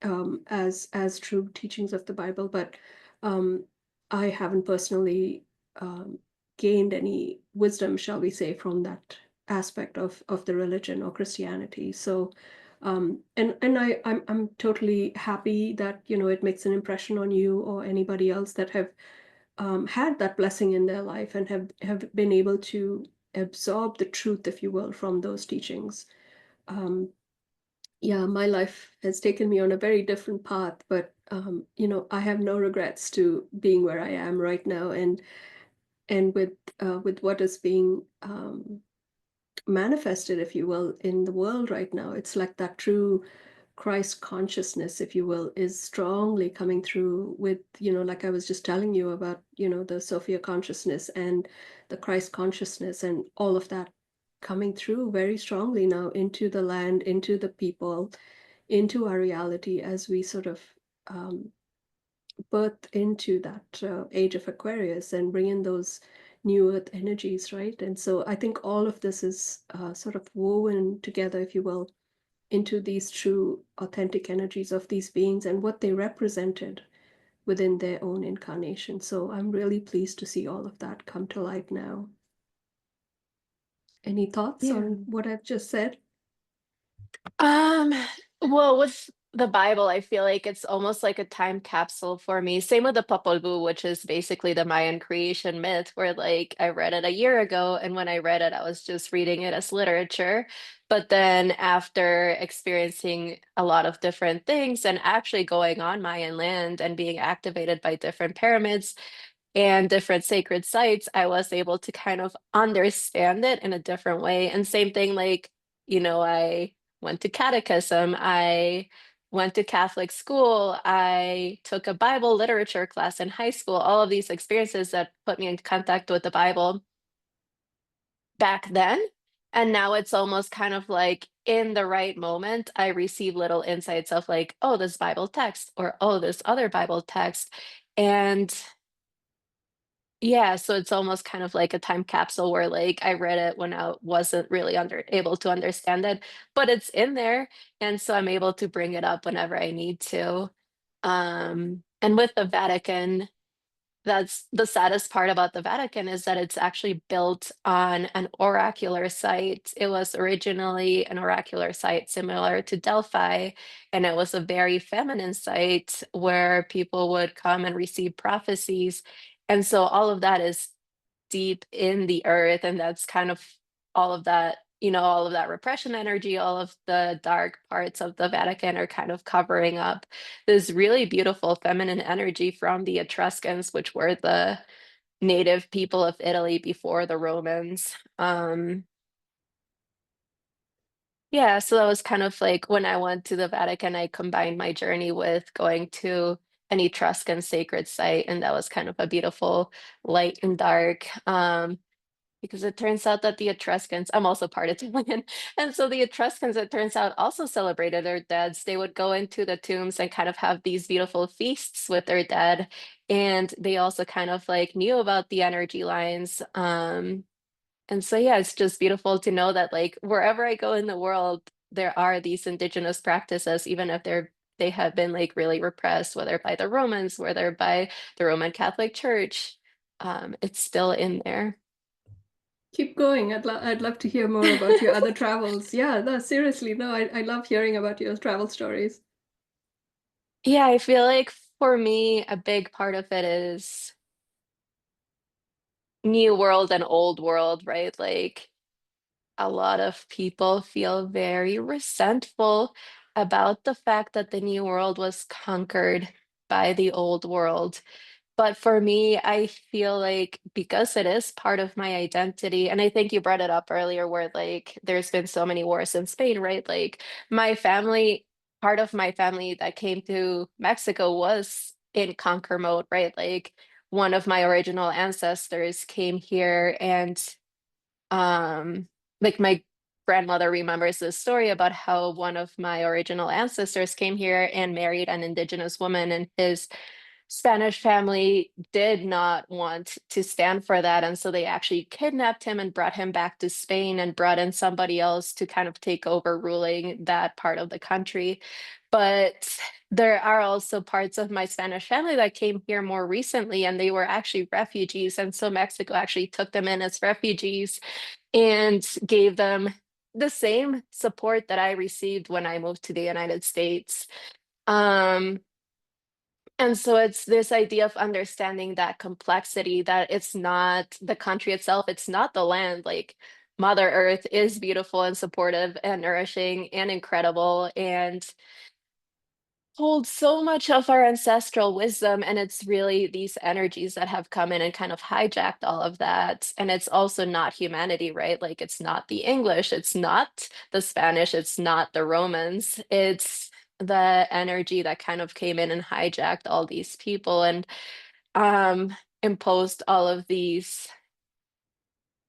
as true teachings of the Bible, but um, I haven't personally um, gained any wisdom, shall we say, from that aspect of the religion or Christianity. So and I'm totally happy that it makes an impression on you or anybody else that have had that blessing in their life and have been able to absorb the truth, if you will, from those teachings. Um, yeah, my life has taken me on a very different path, but I have no regrets to being where I am right now, and with what is being manifested, if you will, in the world right now. It's like that true Christ consciousness, if you will, is strongly coming through with, like I was just telling you about, the Sophia consciousness and the Christ consciousness and all of that coming through very strongly now into the land, into the people, into our reality as we sort of um, birth into that age of Aquarius and bring in those new earth energies, right? And so I think all of this is sort of woven together, if you will, into these true authentic energies of these beings and what they represented within their own incarnation. So I'm really pleased to see all of that come to light now. Any thoughts Yeah. on what I've just said? Um, well, with the Bible, I feel like it's almost like a time capsule for me. Same with the Popol Vuh, which is basically the Mayan creation myth, where like I read it a year ago, and when I read it, I was just reading it as literature. But then after experiencing a lot of different things and actually going on Mayan land and being activated by different pyramids, and different sacred sites, I was able to kind of understand it in a different way. And same thing, like, I went to catechism, I went to Catholic school, I took a Bible literature class in high school, all of these experiences that put me in contact with the Bible back then. And now it's almost kind of like in the right moment, I receive little insights of like, oh, this Bible text, or oh, this other Bible text. And yeah, so it's almost kind of like a time capsule where like I read it when I wasn't really under able to understand it, but it's in there, and so I'm able to bring it up whenever I need to. And with the Vatican, that's the saddest part about the Vatican is that it's actually built on an oracular site. It was originally an oracular site similar to Delphi, and it was a very feminine site where people would come and receive prophecies. And so all of that is deep in the earth, and that's kind of all of that, all of that repression energy, all of the dark parts of the Vatican are kind of covering up this really beautiful feminine energy from the Etruscans, which were the native people of Italy before the Romans. Yeah, so that was kind of like when I went to the Vatican, I combined my journey with going to an Etruscan sacred site, and that was kind of a beautiful light and dark. Because it turns out that the Etruscans, I'm also part Italian, and so the Etruscans, it turns out, also celebrated their deads. They would go into the tombs and kind of have these beautiful feasts with their dead, and they also kind of like knew about the energy lines. And so yeah, it's just beautiful to know that like wherever I go in the world, there are these indigenous practices, even if they have been like really repressed, whether by the Romans, whether by the Roman Catholic Church, it's still in there. Keep going. I'd love to hear more about your other travels. Yeah, no, seriously, no, I love hearing about your travel stories. Yeah, I feel like for me, a big part of it is new world and old world, right? Like a lot of people feel very resentful about the fact that the New World was conquered by the Old World. But for me, I feel like because it is part of my identity, and I think you brought it up earlier where like there's been so many wars in Spain, right? Like my family, part of my family that came to Mexico was in conquer mode, right? Like one of my original ancestors came here and like my grandmother remembers this story about how one of my original ancestors came here and married an indigenous woman, and his Spanish family did not want to stand for that. And so they actually kidnapped him and brought him back to Spain and brought in somebody else to kind of take over ruling that part of the country. But there are also parts of my Spanish family that came here more recently, and they were actually refugees. And so Mexico actually took them in as refugees and gave them the same support that I received when I moved to the United States. Um, and so it's this idea of understanding that complexity, that it's not the country itself, it's not the land. Like Mother Earth is beautiful and supportive and nourishing and incredible and holds so much of our ancestral wisdom. And it's really these energies that have come in and kind of hijacked all of that. And it's also not humanity, right? Like it's not the English, it's not the Spanish, it's not the Romans. It's the energy that kind of came in and hijacked all these people and imposed all of these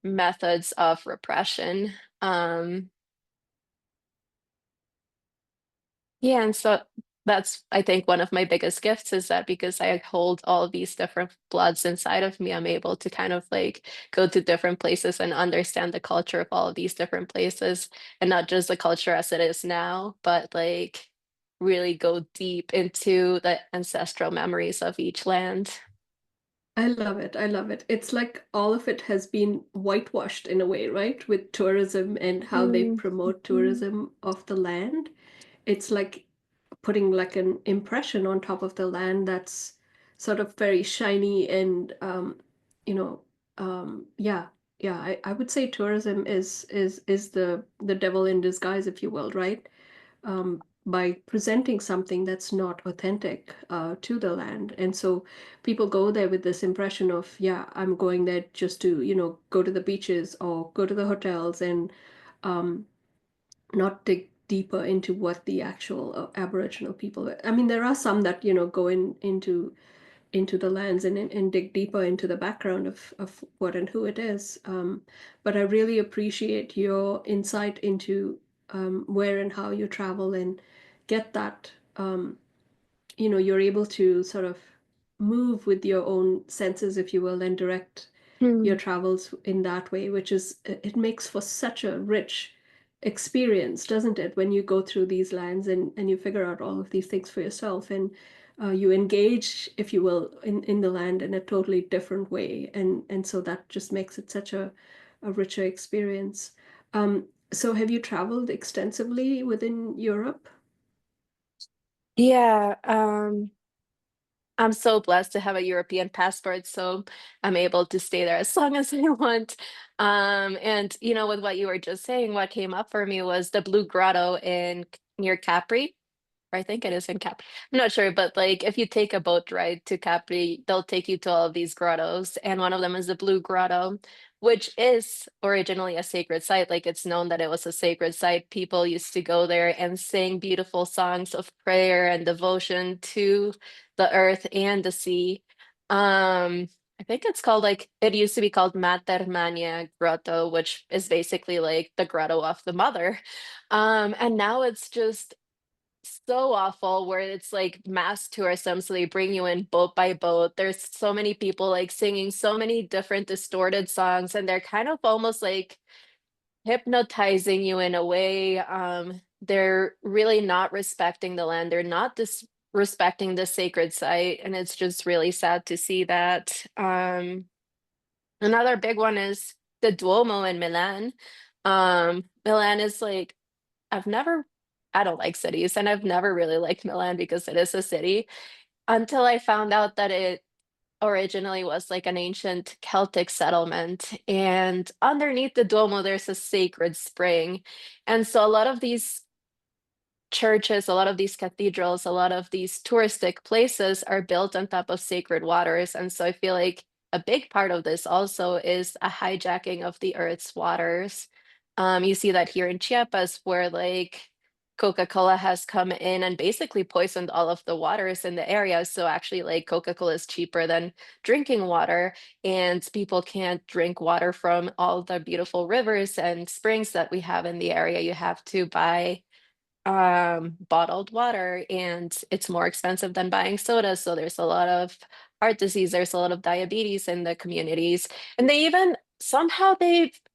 methods of repression. Um, Yeah, and so that's, I think, one of my biggest gifts is that because I hold all these different bloods inside of me, I'm able to kind of like go to different places and understand the culture of all of these different places, and not just the culture as it is now, but like really go deep into the ancestral memories of each land. I love it. I love it. It's like all of it has been whitewashed in a way, right? With tourism and how they promote Mhm. tourism of the land. It's like putting like an impression on top of the land that's sort of very shiny and you know yeah, yeah, I would say tourism is the devil in disguise, if you will, right? By presenting something that's not authentic to the land. And so people go there with this impression of, yeah, I'm going there just to, go to the beaches or go to the hotels and um, not dig deeper into what the actual Aboriginal people. I mean, there are some that, go into the lands and dig deeper into the background of what and who it is. But I really appreciate your insight into where and how you travel and get that. You're able to sort of move with your own senses, if you will, and direct your Hmm. travels in that way, which is, it makes for such a rich experience, doesn't it, when you go through these lands and you figure out all of these things for yourself and you engage, if you will, in the land in a totally different way. And so that just makes it such a richer experience. So have you traveled extensively within Europe? Yeah, I'm so blessed to have a European passport, so I'm able to stay there as long as I want. And with what you were just saying, what came up for me was the Blue Grotto in near Capri. Or I think it is in Capri. I'm not sure, but like if you take a boat ride to Capri, they'll take you to all of these grottos, and one of them is the Blue Grotto, which is originally a sacred site. Like it's known that it was a sacred site. People used to go there and sing beautiful songs of prayer and devotion to the earth and the sea. I think it's called like it used to be called Mater Magna Grotto, which is basically like the grotto of the mother. And now it's just so awful where it's like mass tourism, so they bring you in boat by boat. There's so many people like singing so many different distorted songs, and they're kind of almost like hypnotizing you in a way. They're really not respecting the land. They're not respecting the sacred site, and it's just really sad to see that. Another big one is the Duomo in Milan. Milan is like I've never, I don't like cities, and I've never really liked Milan because it is a city until I found out that it originally was like an ancient Celtic settlement. And underneath the Duomo, there's a sacred spring. And so a lot of these churches, a lot of these cathedrals, a lot of these touristic places are built on top of sacred waters. And so I feel like a big part of this also is a hijacking of the earth's waters. You see that here in Chiapas, where like Coca-Cola has come in and basically poisoned all of the waters in the area. So actually, like Coca-Cola is cheaper than drinking water, and people can't drink water from all the beautiful rivers and springs that we have in the area. You have to buy bottled water, and it's more expensive than buying soda. So there's a lot of heart disease, there's a lot of diabetes in the communities. And they've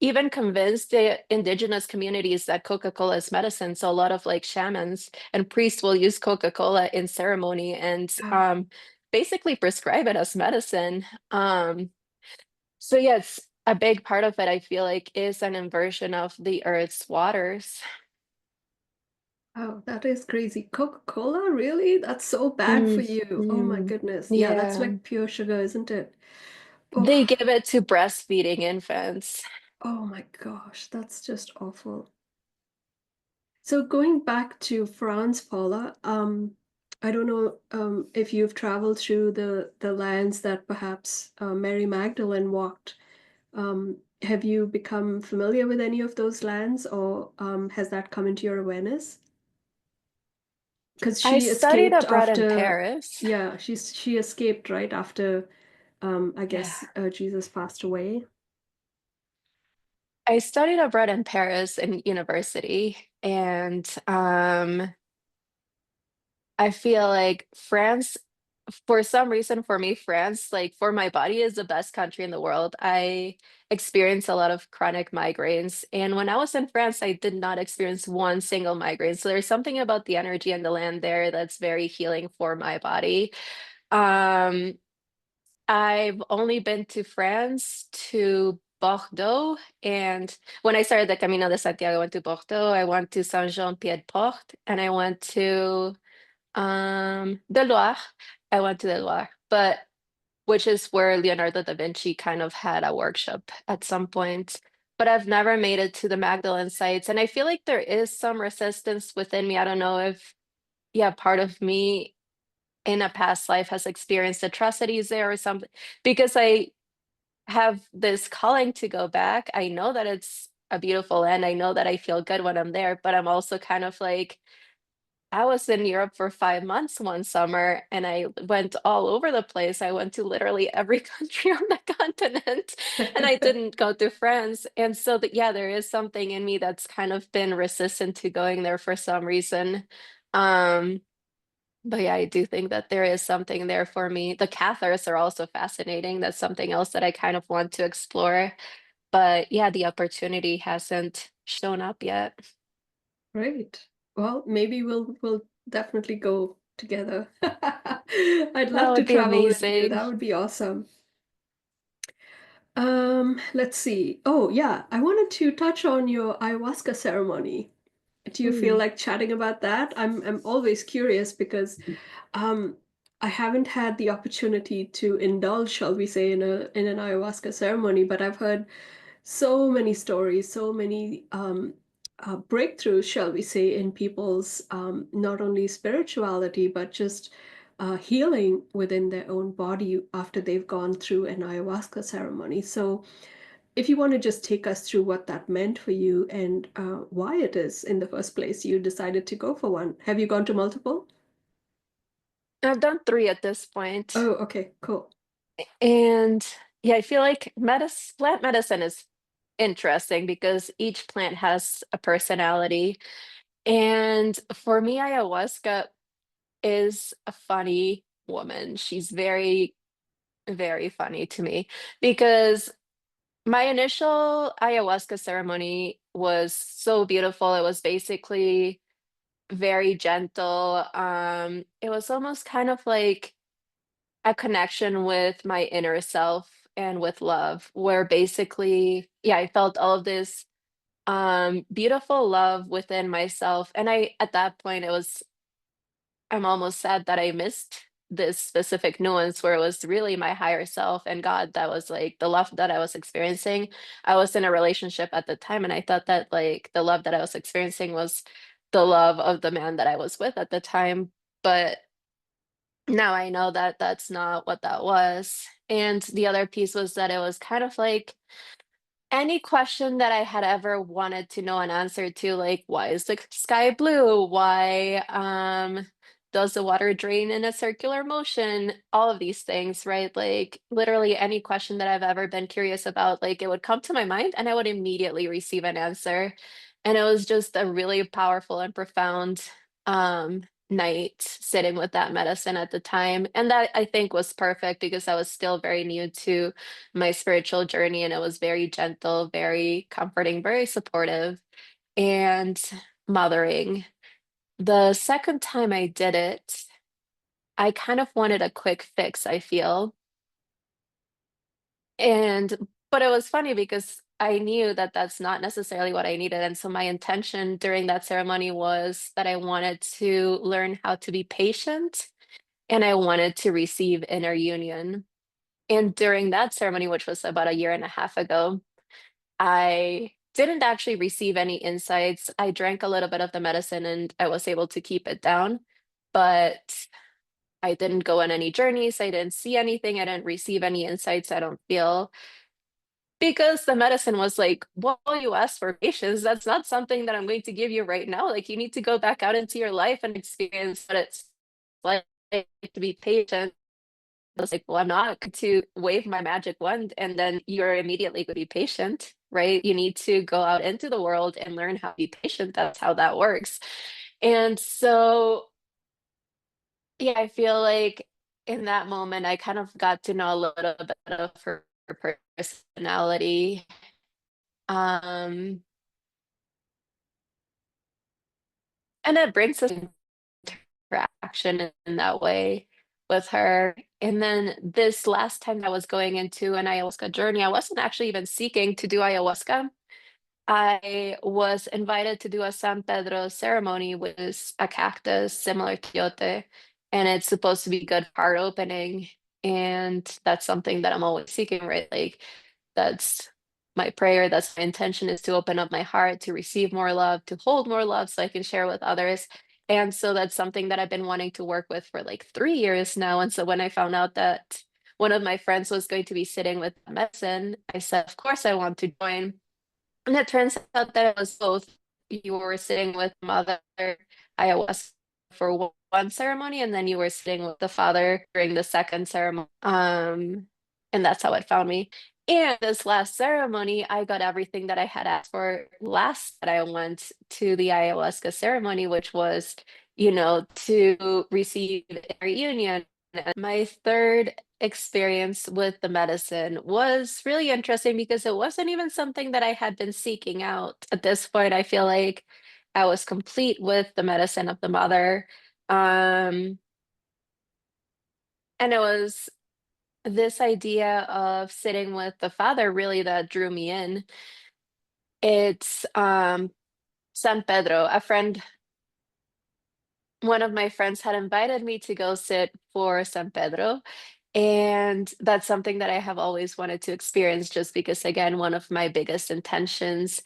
even convinced the indigenous communities that Coca-Cola is medicine. So a lot of like shamans and priests will use Coca-Cola in ceremony and Wow. basically prescribe it as medicine. So yeah, it's a big part of it, I feel like, is an inversion of the earth's waters. Wow, that is crazy. Coca-Cola, really? That's so bad for you. Oh my Mhm. goodness. Yeah, that's Yeah. like pure sugar, isn't it? They Oh, give it to breastfeeding infants. oh my gosh, that's just awful. So going back to France, Paula, I don't know if you've traveled through the lands that perhaps Mary Magdalene walked. Have you become familiar with any of those lands, or has that come into your awareness? Because I she studied escaped abroad in after, Paris. yeah, she escaped right after, I Yeah. guess Jesus passed away. I studied abroad in Paris in university, and I feel like France, for some reason, for me, France, like for my body, is the best country in the world. I experience a lot of chronic migraines. And when I was in France, I did not experience one single migraine. So there's something about the energy and the land there that's very healing for my body. Um, I've only been to France, to Bordeaux, and when I started the Camino de Santiago, I went to Bordeaux, I went to Saint-Jean-Pied-de-Port, and I went to the Loire. I went to the Loire, but which is where Leonardo da Vinci kind of had a workshop at some point. But I've never made it to the Magdalene sites, and I feel like there is some resistance within me. I don't know if, yeah, part of me in a past life has experienced atrocities there or something, because I have this calling to go back. I know that it's a beautiful land. I know that I feel good when I'm there, but I'm also kind of like, I was in Europe for 5 months one summer and I went all over the place. I went to literally every country on the continent, and I didn't go to France. And so that, yeah, there is something in me that's kind of been resistant to going there for some reason. Um, but yeah, I do think that there is something there for me. The Cathars are also fascinating. That's something else that I kind of want to explore. But yeah, the opportunity hasn't shown up yet. Great. Well, maybe we'll definitely go together. I'd That love to would be travel with you. amazing. That would be awesome. Let's see. Oh, yeah, I wanted to touch on your ayahuasca ceremony. Do you feel Mm. like chatting about that? I'm always curious because um I haven't had the opportunity to indulge, shall we say, in an ayahuasca ceremony, but I've heard so many stories, so many breakthroughs, shall we say, in people's not only spirituality, but just healing within their own body after they've gone through an ayahuasca ceremony. So, if you want to just take us through what that meant for you and why it is in the first place you decided to go for one. Have you gone to multiple? I've done three at this point. Oh, okay, cool. And yeah, I feel like plant medicine is interesting because each plant has a personality. And for me, ayahuasca is a funny woman. She's very, very funny to me because my initial ayahuasca ceremony was so beautiful. It was basically very gentle. It was almost kind of like a connection with my inner self and with love, where basically, yeah, I felt all of this beautiful love within myself. And I, at that point, I'm almost sad that I missed this specific nuance where it was really my higher self and God that was like the love that I was experiencing. I was in a relationship at the time, and I thought that like the love that I was experiencing was the love of the man that I was with at the time. But now I know that that's not what that was. And the other piece was that it was kind of like any question that I had ever wanted to know an answer to, like, why is the sky blue? Why does the water drain in a circular motion? All of these things, right? Like literally any question that I've ever been curious about, like it would come to my mind and I would immediately receive an answer. And it was just a really powerful and profound night sitting with that medicine at the time. And that I think was perfect because I was still very new to my spiritual journey, and it was very gentle, very comforting, very supportive and mothering. The second time I did it, I kind of wanted a quick fix, I feel. And but it was funny because I knew that that's not necessarily what I needed. And so my intention during that ceremony was that I wanted to learn how to be patient and I wanted to receive inner union. And during that ceremony, which was about a year and a half ago, I didn't actually receive any insights. I drank a little bit of the medicine and I was able to keep it down, but I didn't go on any journeys. I didn't see anything. I didn't receive any insights, I don't feel. Because the medicine was like, well, you asked for patience. That's not something that I'm going to give you right now. Like, you need to go back out into your life and experience what it's like to be patient. I was like, well, I'm not going to wave my magic wand and then you're immediately going to be patient, right? You need to go out into the world and learn how to be patient. That's how that works. And so, yeah, I feel like in that moment, I kind of got to know a little bit of her personality. Um, and it brings us interaction in that way with her. And then this last time I was going into an ayahuasca journey, I wasn't actually even seeking to do ayahuasca. I was invited to do a San Pedro ceremony, which is a cactus similar to yote, and it's supposed to be good heart opening. And that's something that I'm always seeking, right? Like that's my prayer, that's my intention is to open up my heart, to receive more love, to hold more love so I can share with others. And so that's something that I've been wanting to work with for like 3 years now. And so when I found out that one of my friends was going to be sitting with medicine, I said, of course I want to join. And it turns out that it was both. You were sitting with mother ayahuasca for one ceremony, and then you were sitting with the father during the second ceremony. And that's how it found me. And this last ceremony, I got everything that I had asked for last that I went to the ayahuasca ceremony, which was, to receive a reunion. And my third experience with the medicine was really interesting because it wasn't even something that I had been seeking out. At this point, I feel like I was complete with the medicine of the mother. Um, and it was this idea of sitting with the father really that drew me in. It's San Pedro, one of my friends had invited me to go sit for San Pedro. And that's something that I have always wanted to experience just because, again, one of my biggest intentions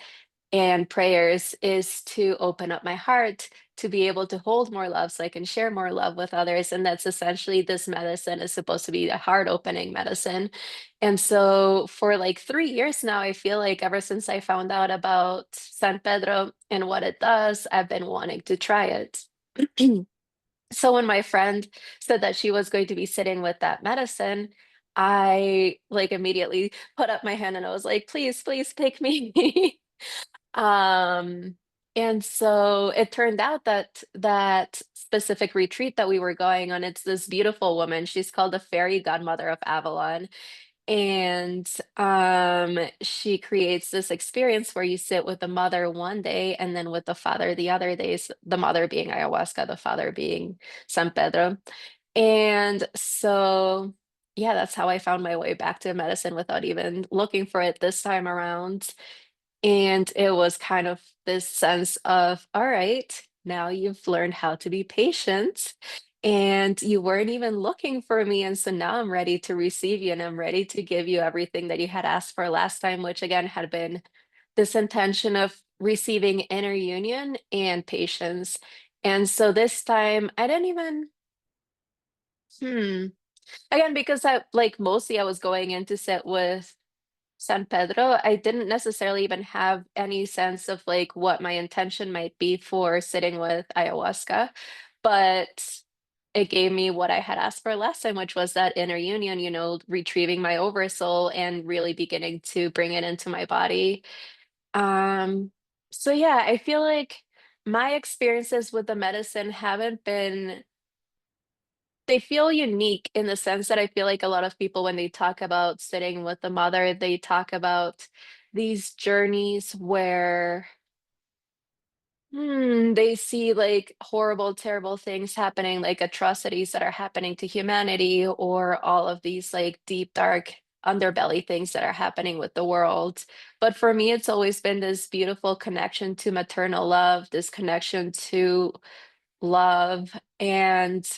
and prayers is to open up my heart to be able to hold more love so I can share more love with others. And that's essentially this medicine is supposed to be a heart opening medicine. And so for like 3 years now, I feel like ever since I found out about San Pedro and what it does, I've been wanting to try it. So when my friend said that she was going to be sitting with that medicine, I like immediately put up my hand and I was like, please, please take me. Um, and so it turned out that that specific retreat that we were going on, it's this beautiful woman. She's called the fairy godmother of Avalon. And she creates this experience where you sit with the mother one day and then with the father the other days, the mother being ayahuasca, the father being San Pedro. And so, yeah, that's how I found my way back to medicine without even looking for it this time around. And it was kind of this sense of, all right, now you've learned how to be patient and you weren't even looking for me. And so now I'm ready to receive you and I'm ready to give you everything that you had asked for last time, which again had been this intention of receiving inner union and patience. And so this time I didn't even, hmm, again, because I like mostly I was going in to sit with San Pedro, I didn't necessarily even have any sense of like what my intention might be for sitting with ayahuasca, but it gave me what I had asked for last time, which was that inner union, retrieving my oversoul and really beginning to bring it into my body. Um, so yeah, I feel like my experiences with the medicine haven't been they feel unique in the sense that I feel like a lot of people, when they talk about sitting with the mother, they talk about these journeys where they see like horrible, terrible things happening, like atrocities that are happening to humanity, or all of these like deep, dark underbelly things that are happening with the world. But for me, it's always been this beautiful connection to maternal love, this connection to love, and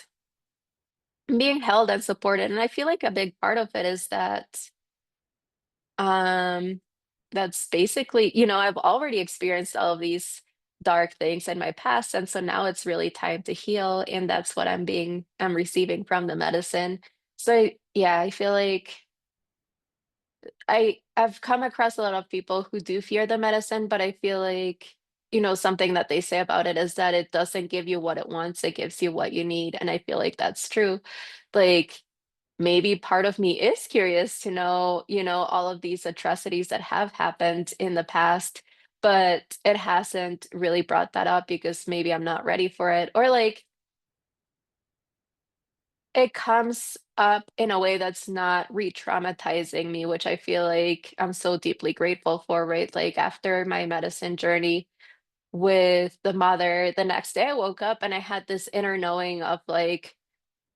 being held and supported. And I feel like a big part of it is that um that's basically, I've already experienced all of these dark things in my past. And so now it's really time to heal. And that's what I'm receiving from the medicine. So yeah, I feel like I've come across a lot of people who do fear the medicine, but I feel like, something that they say about it is that it doesn't give you what it wants, it gives you what you need. And I feel like that's true. Like maybe part of me is curious to know, all of these atrocities that have happened in the past, but it hasn't really brought that up because maybe I'm not ready for it. Or like it comes up in a way that's not re-traumatizing me, which I feel like I'm so deeply grateful for, right? Like after my medicine journey with the mother, the next day I woke up and I had this inner knowing of like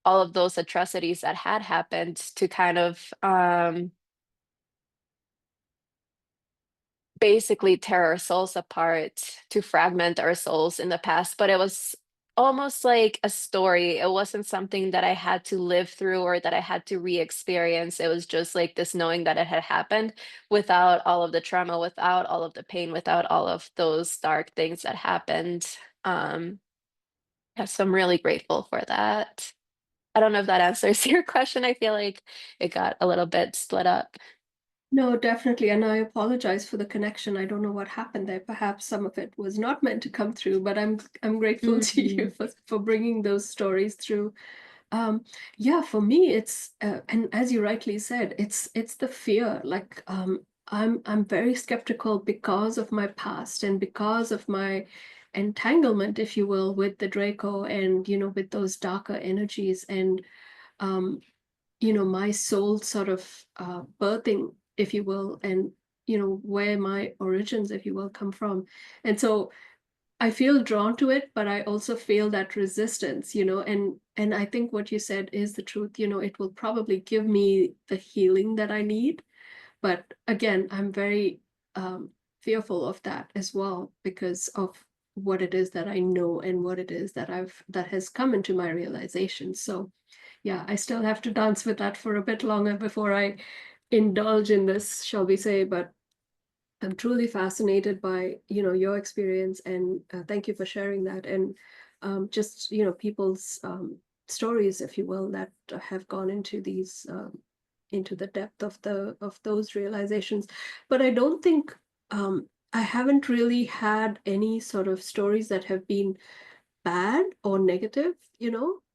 all of those atrocities that had happened to kind of basically tear our souls apart, to fragment our souls in the past, but it was almost like a story. It wasn't something that I had to live through or that I had to re-experience. It was just like this knowing that it had happened without all of the trauma, without all of the pain, without all of those dark things that happened. Um, yeah, so I'm really grateful for that. I don't know if that answers your question. I feel like it got a little bit split up. No, definitely. And I apologize for the connection. I don't know what happened there. Perhaps some of it was not meant to come through, but I'm grateful to you Mhm. for bringing those stories through. Um, yeah, for me, it's and as you rightly said, it's the fear. Like I'm very skeptical because of my past and because of my entanglement, if you will, with the Draco and with those darker energies and um, my soul sort of birthing, if you will, and where my origins, if you will, come from. And so I feel drawn to it, but I also feel that resistance, and I think what you said is the truth. It will probably give me the healing that I need. But again, I'm very fearful of that as well because of what it is that I know and what it is that has come into my realization. So yeah, I still have to dance with that for a bit longer before I indulge in this, shall we say, but I'm truly fascinated by, your experience and thank you for sharing that. And just, people's stories, if you will, that have gone into these, into the depth of those realizations. But I don't think I haven't really had any sort of stories that have been bad or negative,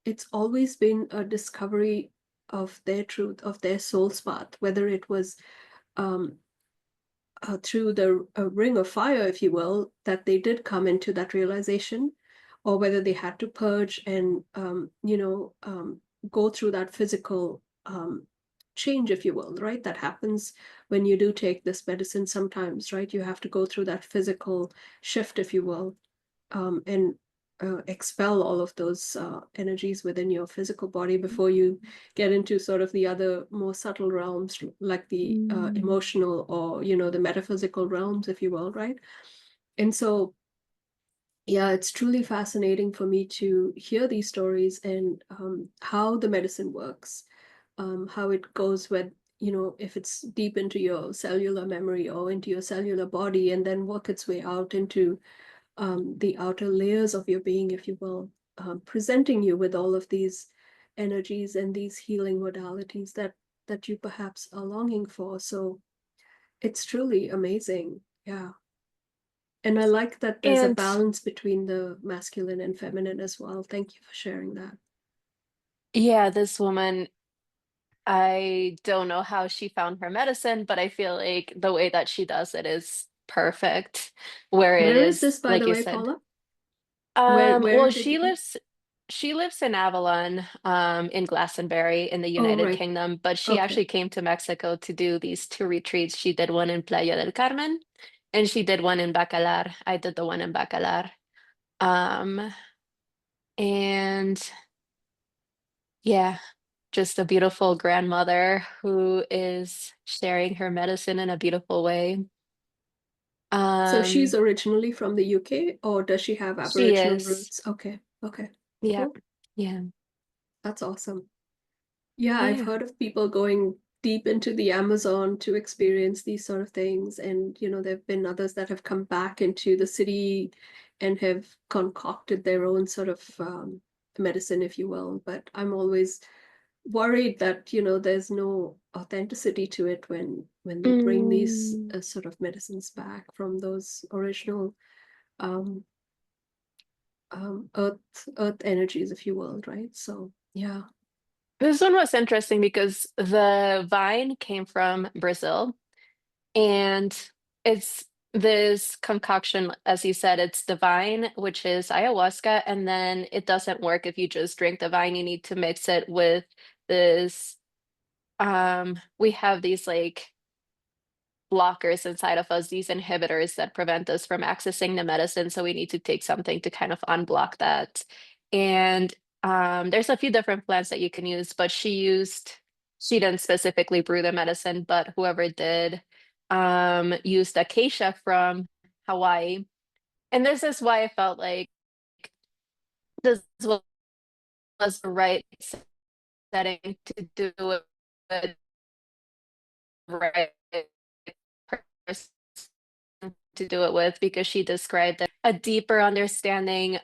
it's always been a discovery of their truth, of their soul's path, whether it was um, through the ring of fire, if you will, that they did come into that realization, or whether they had to purge and, go through that physical change, if you will, right? That happens when you do take this medicine sometimes, right? You have to go through that physical shift, if you will, and expel all of those energies within your physical body before you get into sort of the other more subtle realms, like the Mm. emotional or the metaphysical realms, if you will, right? And so Yeah, it's truly fascinating for me to hear these stories and how the medicine works, how it goes with, if it's deep into your cellular memory or into your cellular body, and then work its way out into the outer layers of your being, if you will, presenting you with all of these energies and these healing modalities that you perhaps are longing for. So it's truly amazing. Yeah. And I like that there's a And balance between the masculine and feminine as well. Thank you for sharing that. yeah, this woman, I don't know how she found her medicine, but I feel like the way that she does it is perfect, where it Where is is, this, by like the you way, said. Paula? Where Well, did you go? she lives in Avalon, in Glastonbury in the Oh, United right. Kingdom, but she Okay. actually came to Mexico to do these two retreats. She did one in Playa del Carmen and she did one in Bacalar. I did the one in Bacalar. Um, and yeah, just a beautiful grandmother who is sharing her medicine in a beautiful way. So she's Um, originally from the UK, or does she have she Aboriginal is. roots? Okay. Okay. Yeah. Cool. Yeah. That's awesome. Yeah, I've Yeah. heard of people going deep into the Amazon to experience these sort of things. And, there have been others that have come back into the city and have concocted their own sort of medicine, if you will. But I'm always worried that, there's no authenticity to it when they bring these Mm. sort of medicines back from those original um, earth energies, if you will, right? So, yeah. This one was interesting because the vine came from Brazil and it's this concoction, as you said, it's the vine, which is ayahuasca, and then it doesn't work if you just drink the vine. You need to mix it with this. We have these like blockers inside of us, these inhibitors that prevent us from accessing the medicine. So we need to take something to kind of unblock that. And there's a few different plants that you can use, but she didn't specifically brew the medicine, but whoever did used acacia from Hawaii. And this is why I felt like this was the right setting to do it with the right person to do it with because she described a deeper understanding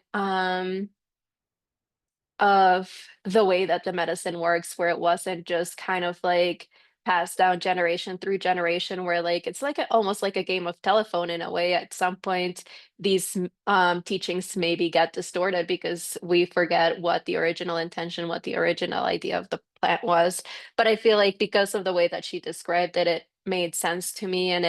of the way that the medicine works, where it wasn't just kind of like passed down generation through generation, where like it's like almost like a game of telephone in a way. At some point, these teachings maybe get distorted because we forget what the original intention, what the original idea of the plant was. But I feel like because of the way that she described it, it made sense to me, and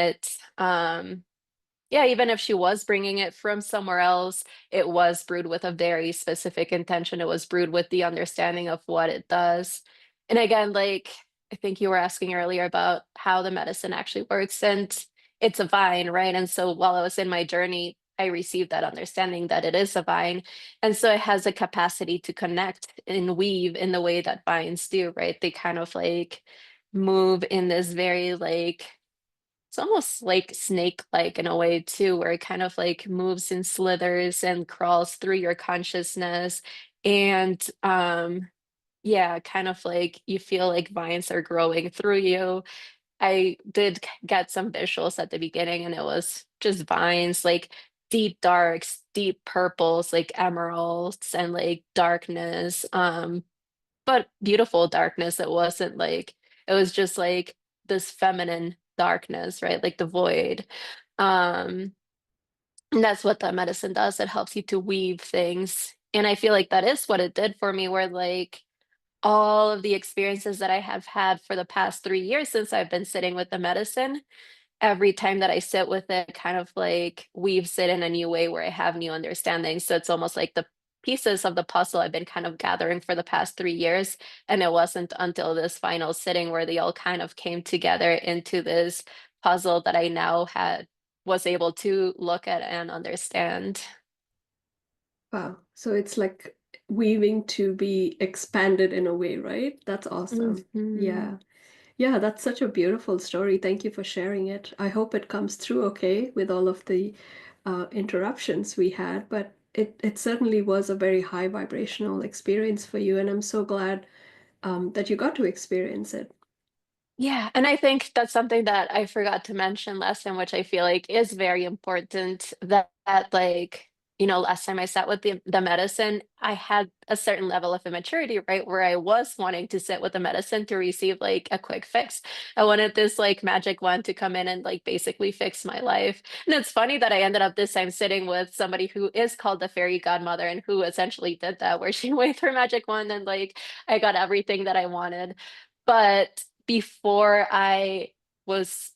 yeah, even if she was bringing it from somewhere else, it was brewed with a very specific intention. It was brewed with the understanding of what it does. And again, like I think you were asking earlier about how the medicine actually works, and it's a vine, right? And so while I was in my journey, I received that understanding that it is a vine. And so it has a capacity to connect and weave in the way that vines do, right? They kind of like move in this very like it's almost like snake-like in a way too, where it kind of like moves and slithers and crawls through your consciousness. And yeah, kind of like you feel like vines are growing through you. I did get some visuals at the beginning, and it was just vines, like deep darks, deep purples, like emeralds, and like darkness. But beautiful darkness. It wasn't like it was just like this feminine darkness, right? Like the void. Um, and that's what the medicine does. It helps you to weave things. And I feel like that is what it did for me, where like all of the experiences that I have had for the past 3 years since I've been sitting with the medicine, every time that I sit with it, kind of like weaves it in a new way where I have new understanding. So it's almost like the pieces of the puzzle I've been kind of gathering for the past 3 years. And it wasn't until this final sitting where they all kind of came together into this puzzle that I now had was able to look at and understand. Wow. So it's like weaving to be expanded in a way, right? That's awesome. Mhm. Yeah. Yeah, that's such a beautiful story. Thank you for sharing it. I hope it comes through okay with all of the interruptions we had. But it certainly was a very high vibrational experience for you, and I'm so glad that you got to experience it. Yeah, and I think that's something that I forgot to mention last time, which I feel like is very important. That like, last time I sat with the medicine, I had a certain level of immaturity, right? Where I was wanting to sit with the medicine to receive like a quick fix. I wanted this like magic wand to come in and like basically fix my life. And it's funny that I ended up this time sitting with somebody who is called the fairy godmother and who essentially did that, where she waved her magic wand and like I got everything that I wanted. But before I was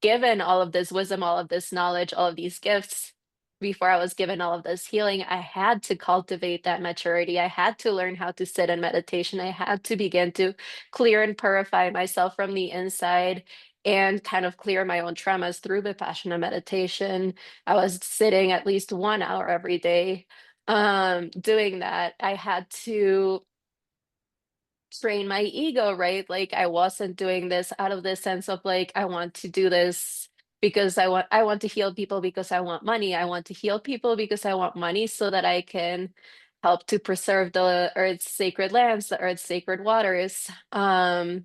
given all of this wisdom, all of this knowledge, all of these gifts, before I was given all of this healing, I had to cultivate that maturity. I had to learn how to sit in meditation. I had to begin to clear and purify myself from the inside and kind of clear my own traumas through Vipassana meditation. I was sitting at least 1 hour every day doing that. I had to train my ego, right? Like I wasn't doing this out of this sense of like I want to do this because I want to heal people because I want money. I want to heal people because I want money so that I can help to preserve the earth's sacred lands, the earth's sacred waters. And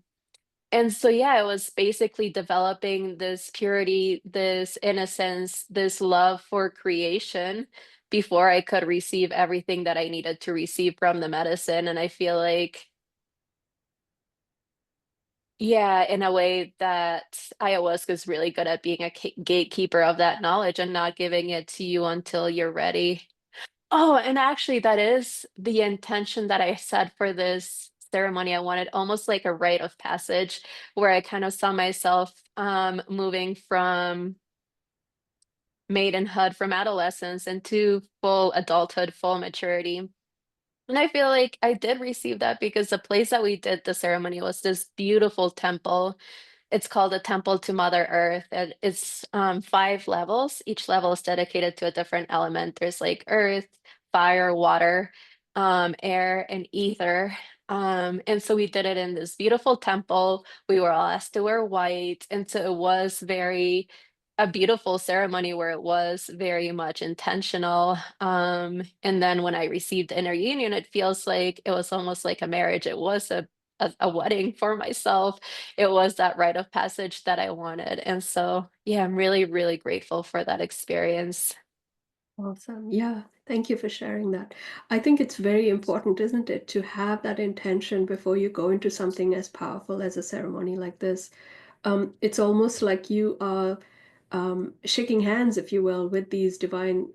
so yeah, it was basically developing this purity, this innocence, this love for creation before I could receive everything that I needed to receive from the medicine. And I feel like yeah, in a way that ayahuasca is really good at being a gatekeeper of that knowledge and not giving it to you until you're ready. Oh, and actually, that is the intention that I set for this ceremony. I wanted almost like a rite of passage where I kind of saw myself moving from maidenhood, from adolescence into full adulthood, full maturity. And I feel like I did receive that because the place that we did the ceremony was this beautiful temple. It's called a temple to Mother Earth, and it's 5 levels. Each level is dedicated to a different element. There's like earth, fire, water, air, and ether. And so we did it in this beautiful temple. We were all asked to wear white, and so it was very a beautiful ceremony where it was very much intentional. And then when I received the inner union, it feels like it was almost like a marriage. It was a wedding for myself. It was that rite of passage that I wanted. And so, yeah, I'm really, really grateful for that experience. Awesome. Yeah. Thank you for sharing that. I think it's very important, isn't it, to have that intention before you go into something as powerful as a ceremony like this. It's almost like you are shaking hands, if you will, with these divine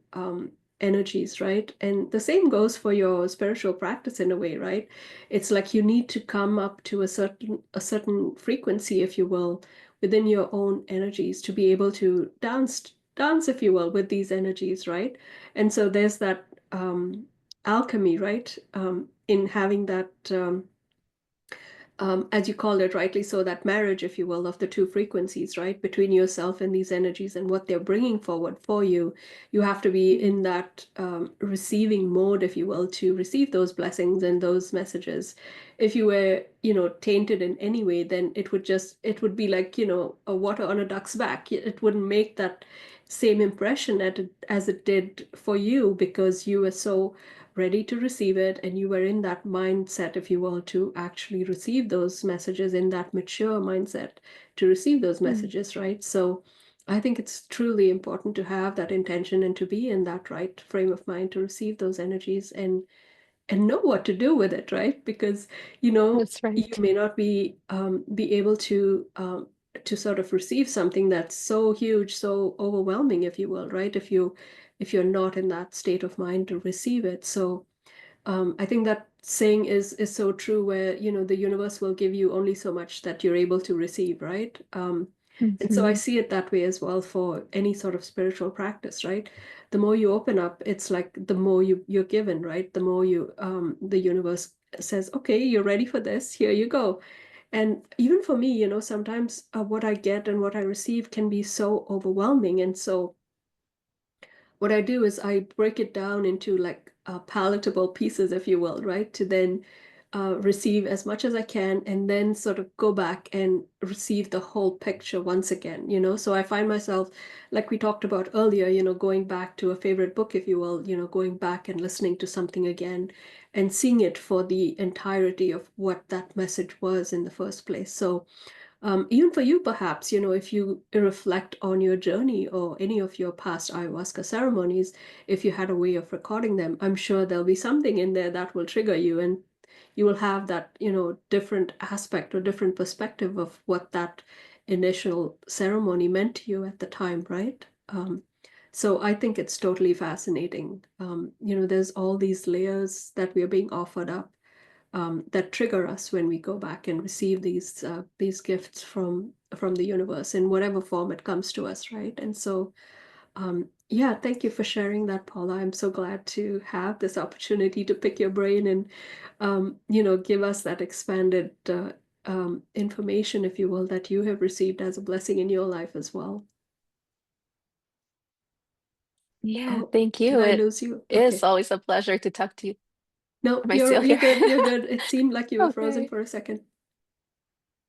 energies, right? And the same goes for your spiritual practice in a way, right? It's like you need to come up to a certain frequency, if you will, within your own energies to be able to dance, if you will, with these energies, right? And so there's that alchemy, right? In having that. As you called it rightly so, that marriage, if you will, of the two frequencies, right, between yourself and these energies and what they're bringing forward for you, you have to be Mm. in that receiving mode, if you will, to receive those blessings and those messages. If you were, tainted in any way, then it would be like, a water on a duck's back. It wouldn't make that same impression as it did for you because you were so ready to receive it and you were in that mindset, if you will, to actually receive those messages, in that mature mindset to receive those Mm. messages, right? So I think it's truly important to have that intention and to be in that right frame of mind to receive those energies and know what to do with it, right? Because That's you right. may not be able to sort of receive something that's so huge, so overwhelming, if you will, right? If you're not in that state of mind to receive it. So I think that saying is so true, where the universe will give you only so much that you're able to receive, right? And so I Mhm. see it that way as well for any sort of spiritual practice, right? The more you open up, it's like the more you're given, right? The more the universe says, okay, you're ready for this, here you go. And even for me, sometimes what I get and what I receive can be so overwhelming. And so what I do is I break it down into like palatable pieces, if you will, right? To then receive as much as I can, and then sort of go back and receive the whole picture once again, So I find myself, like we talked about earlier, going back to a favorite book, if you will, going back and listening to something again and seeing it for the entirety of what that message was in the first place. So even for you, perhaps, if you reflect on your journey or any of your past ayahuasca ceremonies, if you had a way of recording them, I'm sure there'll be something in there that will trigger you, and you will have that, different aspect or different perspective of what that initial ceremony meant to you at the time, right? So I think it's totally fascinating. There's all these layers that we are being offered up that trigger us when we go back and receive these gifts from the universe in whatever form it comes to us, right? And so, yeah, thank you for sharing that, Paula. I'm so glad to have this opportunity to pick your brain and, give us that expanded information, if you will, that you have received as a blessing in your life as well. Yeah, Oh, thank did you. I It lose you? is Okay. always a pleasure to talk to you. No, Am I you're still you're here? good. You're good. It seemed like you were frozen Okay. for a second.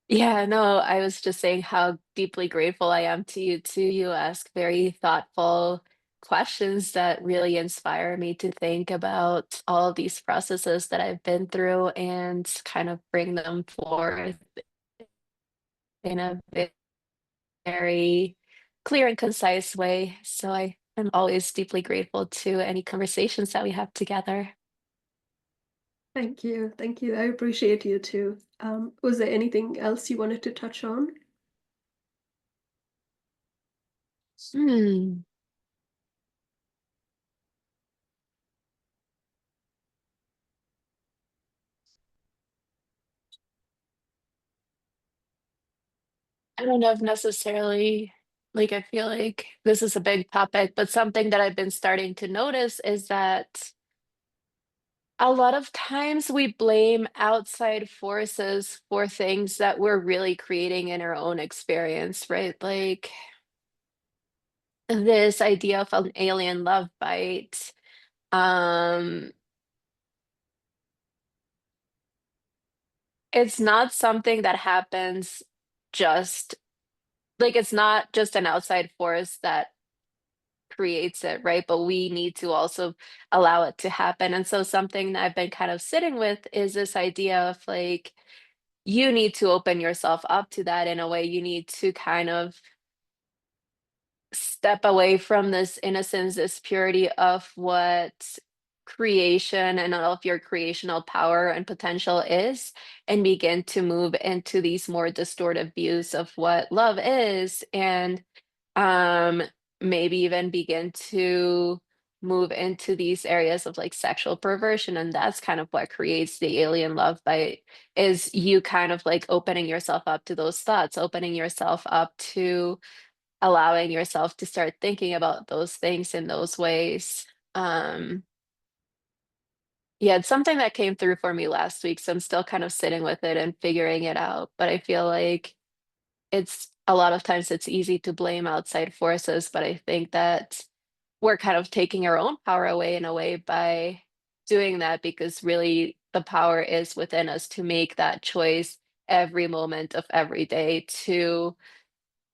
Yeah, no, I was just saying how deeply grateful I am to you too. You ask very thoughtful questions that really inspire me to think about all of these processes that I've been through and kind of bring them forth in a very clear and concise way. So I am always deeply grateful to any conversations that we have together. Thank you. Thank you. I appreciate you too. Was there anything else you wanted to touch on? Hmm. I don't know if necessarily, like, I feel like this is a big topic, but something that I've been starting to notice is that a lot of times we blame outside forces for things that we're really creating in our own experience, right? Like this idea of an alien love bite. Um, it's not something that happens just like it's not just an outside force that creates it, right? But we need to also allow it to happen. And so something that I've been kind of sitting with is this idea of like, you need to open yourself up to that in a way. You need to kind of step away from this innocence, this purity of what creation and all of your creational power and potential is, and begin to move into these more distorted views of what love is. And um maybe even begin to move into these areas of like sexual perversion, and that's kind of what creates the alien love bite, is you kind of like opening yourself up to those thoughts, opening yourself up to allowing yourself to start thinking about those things in those ways. um yeah, it's something that came through for me last week, so I'm still kind of sitting with it and figuring it out, but I feel like it's a lot of times it's easy to blame outside forces, but I think that we're kind of taking our own power away in a way by doing that, because really the power is within us to make that choice every moment of every day to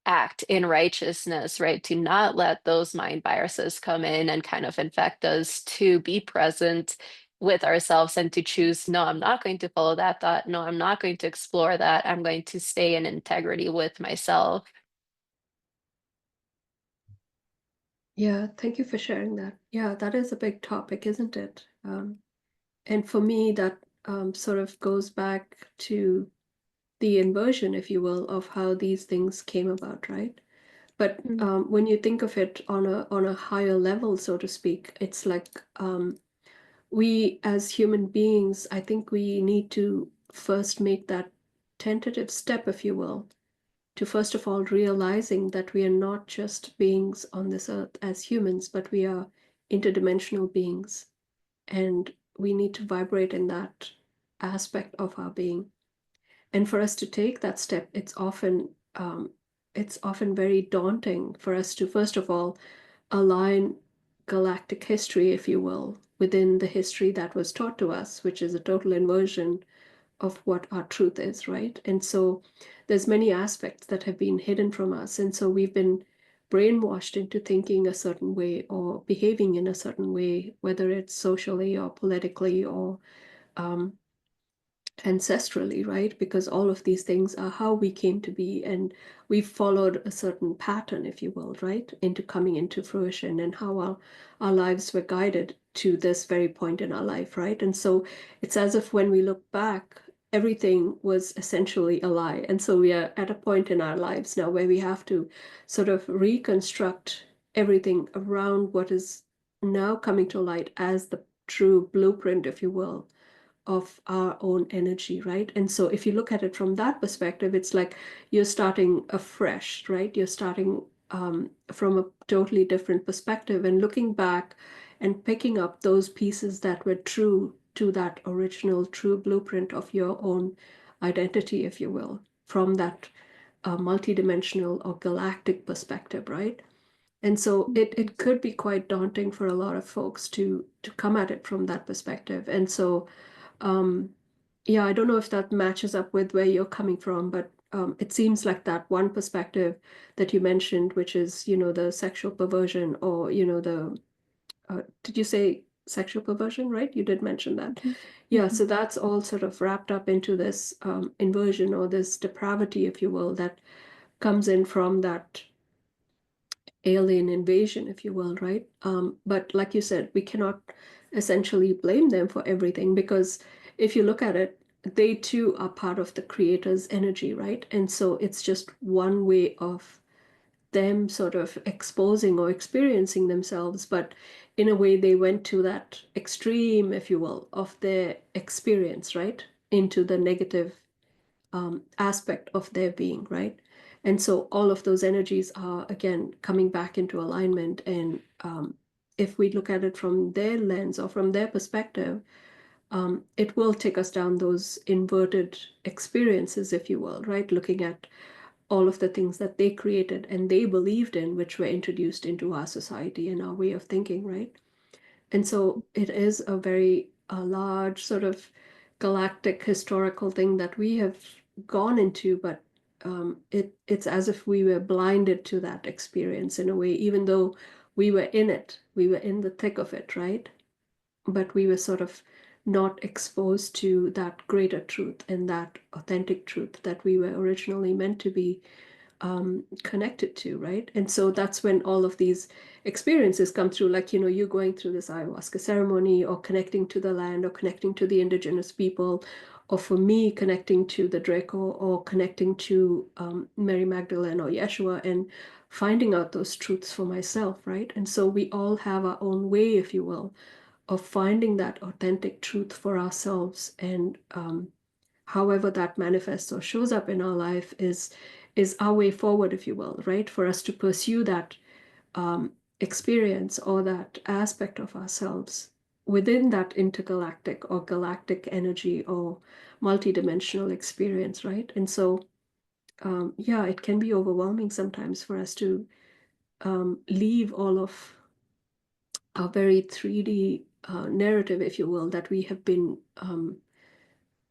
act in righteousness, right? To not let those mind viruses come in and kind of infect us, to be present with ourselves and to choose, no, I'm not going to follow that thought. No, I'm not going to explore that. I'm going to stay in integrity with myself. Yeah, thank you for sharing that. Yeah, that is a big topic, isn't it? And for me, that sort of goes back to the inversion, if you will, of how these things came about, right? But Mm. when you think of it on a higher level, so to speak, it's like we as human beings, I think we need to first make that tentative step, if you will, to first of all realizing that we are not just beings on this earth as humans, but we are interdimensional beings, and we need to vibrate in that aspect of our being. And for us to take that step, it's often very daunting for us to first of all align galactic history, if you will, within the history that was taught to us, which is a total inversion of what our truth is, right? And so there's many aspects that have been hidden from us. And so we've been brainwashed into thinking a certain way or behaving in a certain way, whether it's socially or politically or um, ancestrally, right? Because all of these things are how we came to be, and we've followed a certain pattern, if you will, right, into coming into fruition, and how our lives were guided to this very point in our life, right? And so it's as if when we look back, everything was essentially a lie. And so we are at a point in our lives now where we have to sort of reconstruct everything around what is now coming to light as the true blueprint, if you will, of our own energy, right? And so if you look at it from that perspective, it's like you're starting afresh, right? You're starting from a totally different perspective and looking back and picking up those pieces that were true to that original true blueprint of your own identity, if you will, from that multidimensional or galactic perspective, right? And so it could be quite daunting for a lot of folks to come at it from that perspective. And so um, yeah, I don't know if that matches up with where you're coming from, but it seems like that one perspective that you mentioned, which is, the sexual perversion or, did you say sexual perversion, right? You did mention that. Mhm. Yeah, so that's all sort of wrapped up into this inversion or this depravity, if you will, that comes in from that alien invasion, if you will, right? But like you said, we cannot essentially blame them for everything because if you look at it, they too are part of the creator's energy, right? And so it's just one way of them sort of exposing or experiencing themselves, but in a way they went to that extreme, if you will, of their experience, right? Into the negative aspect of their being, right? And so all of those energies are again coming back into alignment. And if we look at it from their lens or from their perspective, it will take us down those inverted experiences, if you will, right? Looking at all of the things that they created and they believed in, which were introduced into our society and our way of thinking, right? And so it is a very large sort of galactic historical thing that we have gone into, but it's as if we were blinded to that experience in a way, even though we were in it, we were in the thick of it, right? But we were sort of not exposed to that greater truth and that authentic truth that we were originally meant to be connected to, right? And so that's when all of these experiences come through, like, you going through this ayahuasca ceremony or connecting to the land or connecting to the indigenous people, or for me, connecting to the Draco or connecting to Mary Magdalene or Yeshua and finding out those truths for myself, right? And so we all have our own way, if you will, of finding that authentic truth for ourselves. And however that manifests or shows up in our life is our way forward, if you will, right? For us to pursue that experience or that aspect of ourselves within that intergalactic or galactic energy or multidimensional experience, right? And so yeah, it can be overwhelming sometimes for us to leave all of a very 3D narrative, if you will, that we have been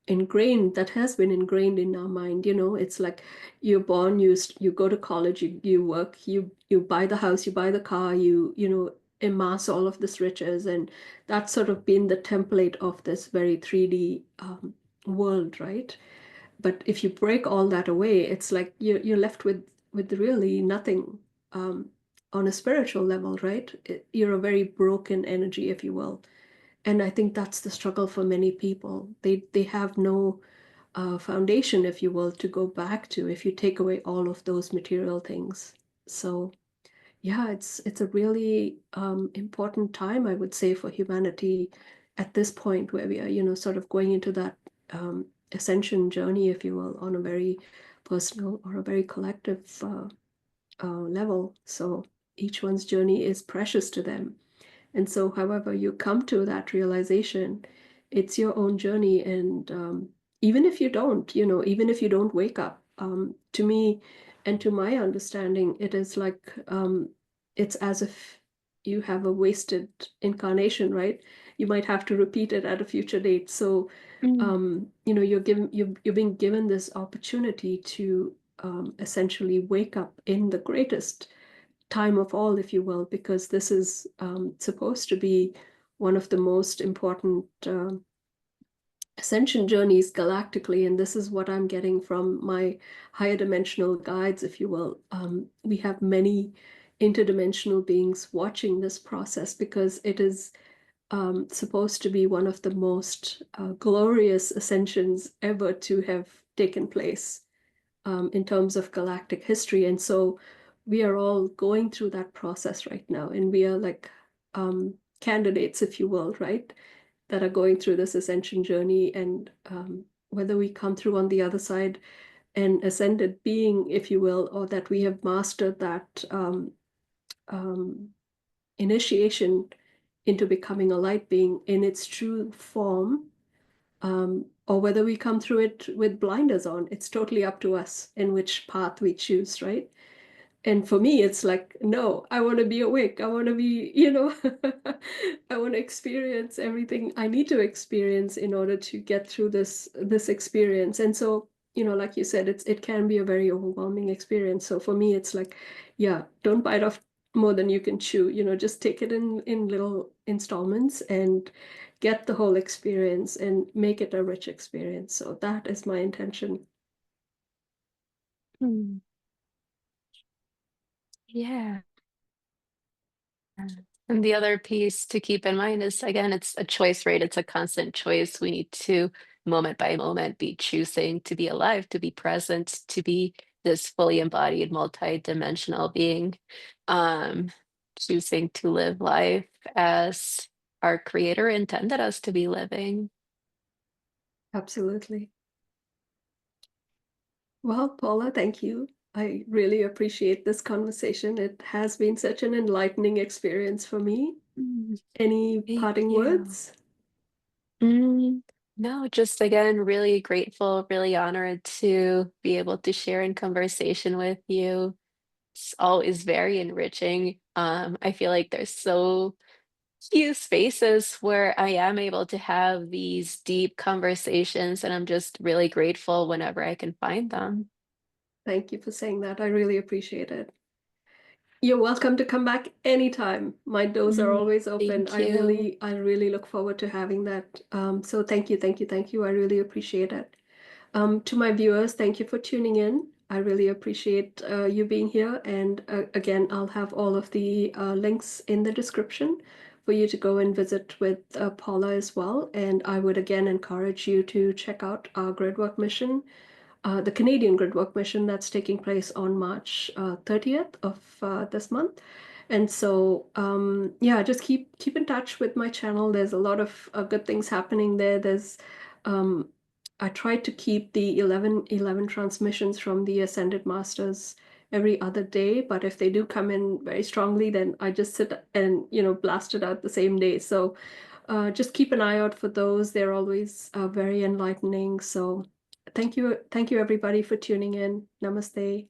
ingrained, that has been ingrained in our mind. It's like you're born, you go to college, you work, you buy the house, you buy the car, you amass all of this riches, and that's sort of been the template of this very 3D world, right? But if you break all that away, it's like you're left with really nothing on a spiritual level, right? You're a very broken energy, if you will. And I think that's the struggle for many people. They have no foundation, if you will, to go back to if you take away all of those material things. So yeah, it's a really important time, I would say, for humanity at this point where we are, sort of going into that ascension journey, if you will, on a very personal or a very collective level. So each one's journey is precious to them. And so, however you come to that realization, it's your own journey. And even if you don't, even if you don't wake up, to me and to my understanding, it is like it's as if you have a wasted incarnation, right? You might have to repeat it at a future date. So, Mm. you're being given this opportunity to essentially wake up in the greatest time of all, if you will, because this is supposed to be one of the most important ascension journeys galactically, and this is what I'm getting from my higher dimensional guides, if you will. We have many interdimensional beings watching this process because it is supposed to be one of the most glorious ascensions ever to have taken place in terms of galactic history. And so we are all going through that process right now, and we are like candidates, if you will, right? That are going through this ascension journey, and whether we come through on the other side an ascended being, if you will, or that we have mastered that um, initiation into becoming a light being in its true form, or whether we come through it with blinders on, it's totally up to us in which path we choose, right? And for me, it's like, no, I want to be awake. I want to be, I want to experience everything I need to experience in order to get through this experience. And so, like you said, it can be a very overwhelming experience. So for me, it's like, yeah, don't bite off more than you can chew. Just take it in little installments and get the whole experience and make it a rich experience. So that is my intention. Mm. Yeah. And the other piece to keep in mind is, again, it's a choice, right? It's a constant choice. We need to, moment by moment, be choosing to be alive, to be present, to be this fully embodied, multi-dimensional being, um, choosing to live life as our creator intended us to be living. Absolutely. Well, Paula, thank you. I really appreciate this conversation. It has been such an enlightening experience for me. Mm, Any thank parting you. words? Mm, no, just again, really grateful, really honored to be able to share in conversation with you. It's always very enriching. I feel like there's so few spaces where I am able to have these deep conversations, and I'm just really grateful whenever I can find them. Thank you for saying that. I really appreciate it. You're welcome to come back anytime. My doors are Mm, always open. thank I you. really, I really look forward to having that. So thank you, thank you, thank you. I really appreciate it. To my viewers, thank you for tuning in. I really appreciate you being here. And again, I'll have all of the links in the description for you to go and visit with Paula as well. And I would again encourage you to check out our Gridwork mission, the Canadian Gridwork mission that's taking place on March 30th of this month. And so, yeah, just keep in touch with my channel. There's a lot of good things happening there. Um, I try to keep the 11:11 transmissions from the Ascended Masters every other day, but if they do come in very strongly, then I just sit and blast it out the same day. So just keep an eye out for those. They're always very enlightening. So thank you everybody for tuning in. Namaste.